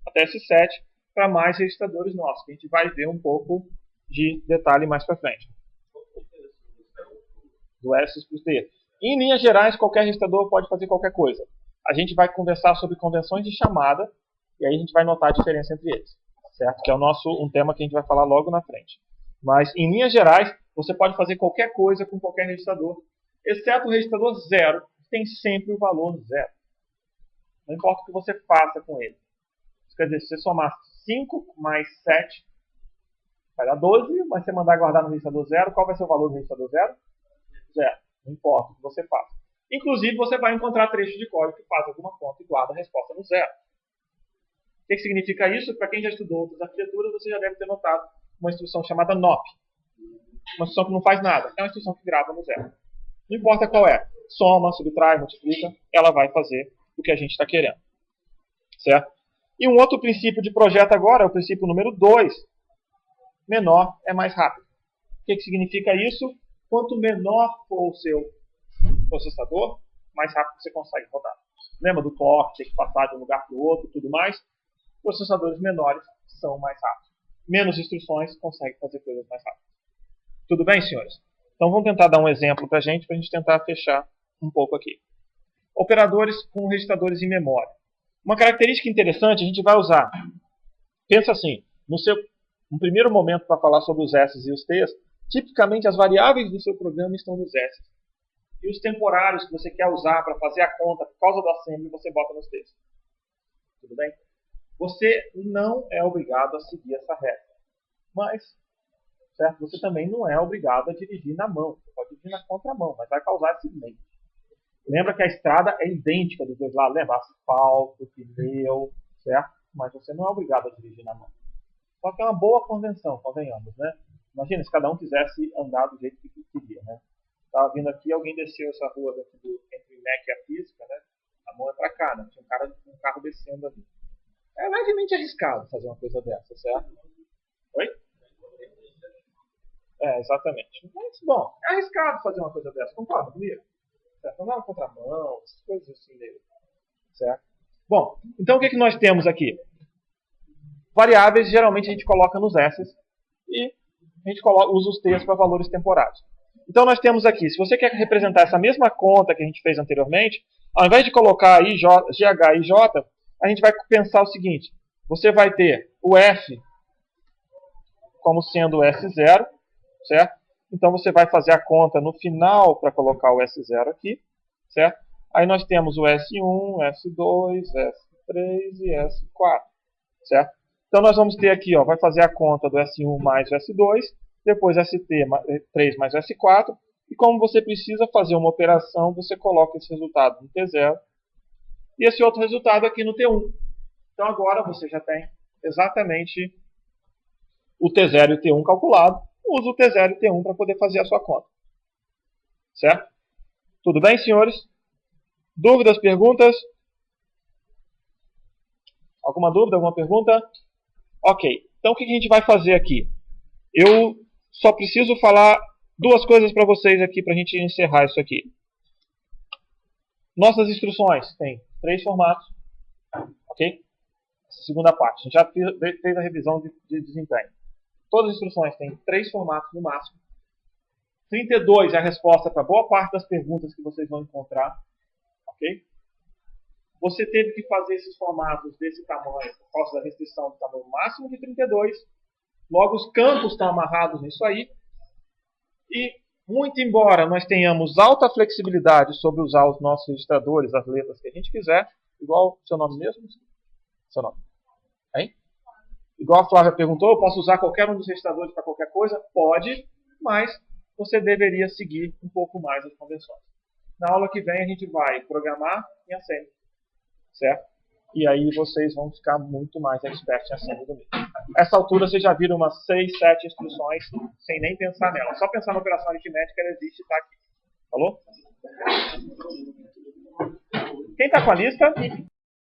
até S7, para mais registradores nossos, que a gente vai ver um pouco de detalhe mais para frente. Do S para o T. Em linhas gerais, qualquer registrador pode fazer qualquer coisa. A gente vai conversar sobre convenções de chamada, e aí a gente vai notar a diferença entre eles, certo? Que é um tema que a gente vai falar logo na frente. Mas, em linhas gerais, você pode fazer qualquer coisa com qualquer registrador, exceto o registrador 0, que tem sempre o valor 0. Não importa o que você faça com ele. Isso quer dizer, se você somar 5 mais 7, vai dar 12, mas se você mandar guardar no registrador 0, qual vai ser o valor do registrador 0? 0. Não importa o que você faça. Inclusive, você vai encontrar trechos de código que faz alguma conta e guarda a resposta no 0. O que significa isso? Para quem já estudou outras arquiteturas, você já deve ter notado uma instrução chamada NOP. Uma instrução que não faz nada. É uma instrução que grava no 0. Não importa qual é. Soma, subtrai, multiplica. Ela vai fazer o que a gente está querendo. Certo? E um outro princípio de projeto agora é o princípio número 2. Menor é mais rápido. O que significa isso? Quanto menor for o seu processador, mais rápido você consegue rodar. Lembra do clock, ter que passar de um lugar para o outro e tudo mais? Processadores menores são mais rápidos. Menos instruções, consegue fazer coisas mais rápidas. Tudo bem, senhores? Então vamos tentar dar um exemplo para a gente tentar fechar um pouco aqui. Operadores com registradores em memória. Uma característica interessante a gente vai usar. Pensa assim, no primeiro momento para falar sobre os S e os T's, tipicamente as variáveis do seu programa estão nos S. E os temporários que você quer usar para fazer a conta por causa do assembly, você bota nos T's. Tudo bem? Você não é obrigado a seguir essa regra. Mas, certo? Você também não é obrigado a dirigir na mão. Você pode dirigir na contramão, mas vai causar acidente. Lembra que a estrada é idêntica dos dois lados. Lembra? Asfalto, pneu, certo? Mas você não é obrigado a dirigir na mão. Só que é uma boa convenção, convenhamos, né? Imagina se cada um quisesse andar do jeito que queria, né? Estava vindo aqui, alguém desceu essa rua entre o MEC e a física, né? A mão é para cá, né? Tinha um carro descendo ali. É levemente arriscado fazer uma coisa dessa, certo? Oi? É, exatamente. Mas, bom, é arriscado fazer uma coisa dessa, concorda comigo? Certo? Andar na contramão, essas coisas assim dele. Certo? Bom, então o que nós temos aqui? Variáveis, geralmente a gente coloca nos S e a gente usa os T's para valores temporários. Então nós temos aqui, se você quer representar essa mesma conta que a gente fez anteriormente, ao invés de colocar GH e J, a gente vai pensar o seguinte, você vai ter o F como sendo o S0, certo? Então você vai fazer a conta no final para colocar o S0 aqui, certo? Aí nós temos o S1, S2, S3 e S4, certo? Então nós vamos ter aqui, ó, vai fazer a conta do S1 mais o S2, depois ST3 mais o S4, e como você precisa fazer uma operação, você coloca esse resultado no T0, e esse outro resultado aqui no T1. Então agora você já tem exatamente o T0 e o T1 calculado, usa o T0 e o T1 para poder fazer a sua conta. Certo? Tudo bem, senhores? Dúvidas, perguntas? Alguma dúvida, alguma pergunta? Ok, então o que a gente vai fazer aqui? Eu só preciso falar duas coisas para vocês aqui para a gente encerrar isso aqui. Nossas instruções têm 3 formatos. Ok? Essa segunda parte. A gente já fez a revisão de desempenho. Todas as instruções têm 3 formatos no máximo. 32 é a resposta para boa parte das perguntas que vocês vão encontrar. Ok? Você teve que fazer esses formatos desse tamanho por causa da restrição do tamanho máximo de 32. Logo, os campos estão amarrados nisso aí. E, muito embora nós tenhamos alta flexibilidade sobre usar os nossos registradores, as letras que a gente quiser, igual seu nome mesmo? Seu nome. Hein? Igual a Flávia perguntou, eu posso usar qualquer um dos registradores para qualquer coisa? Pode, mas você deveria seguir um pouco mais as convenções. Na aula que vem a gente vai programar em assembly. Certo? E aí vocês vão ficar muito mais expert em assembly do mesmo. essa altura vocês já viram umas 6, 7 instruções sem nem pensar nela. Só pensar na operação aritmética, ela existe e está aqui. Falou? Quem está com a lista?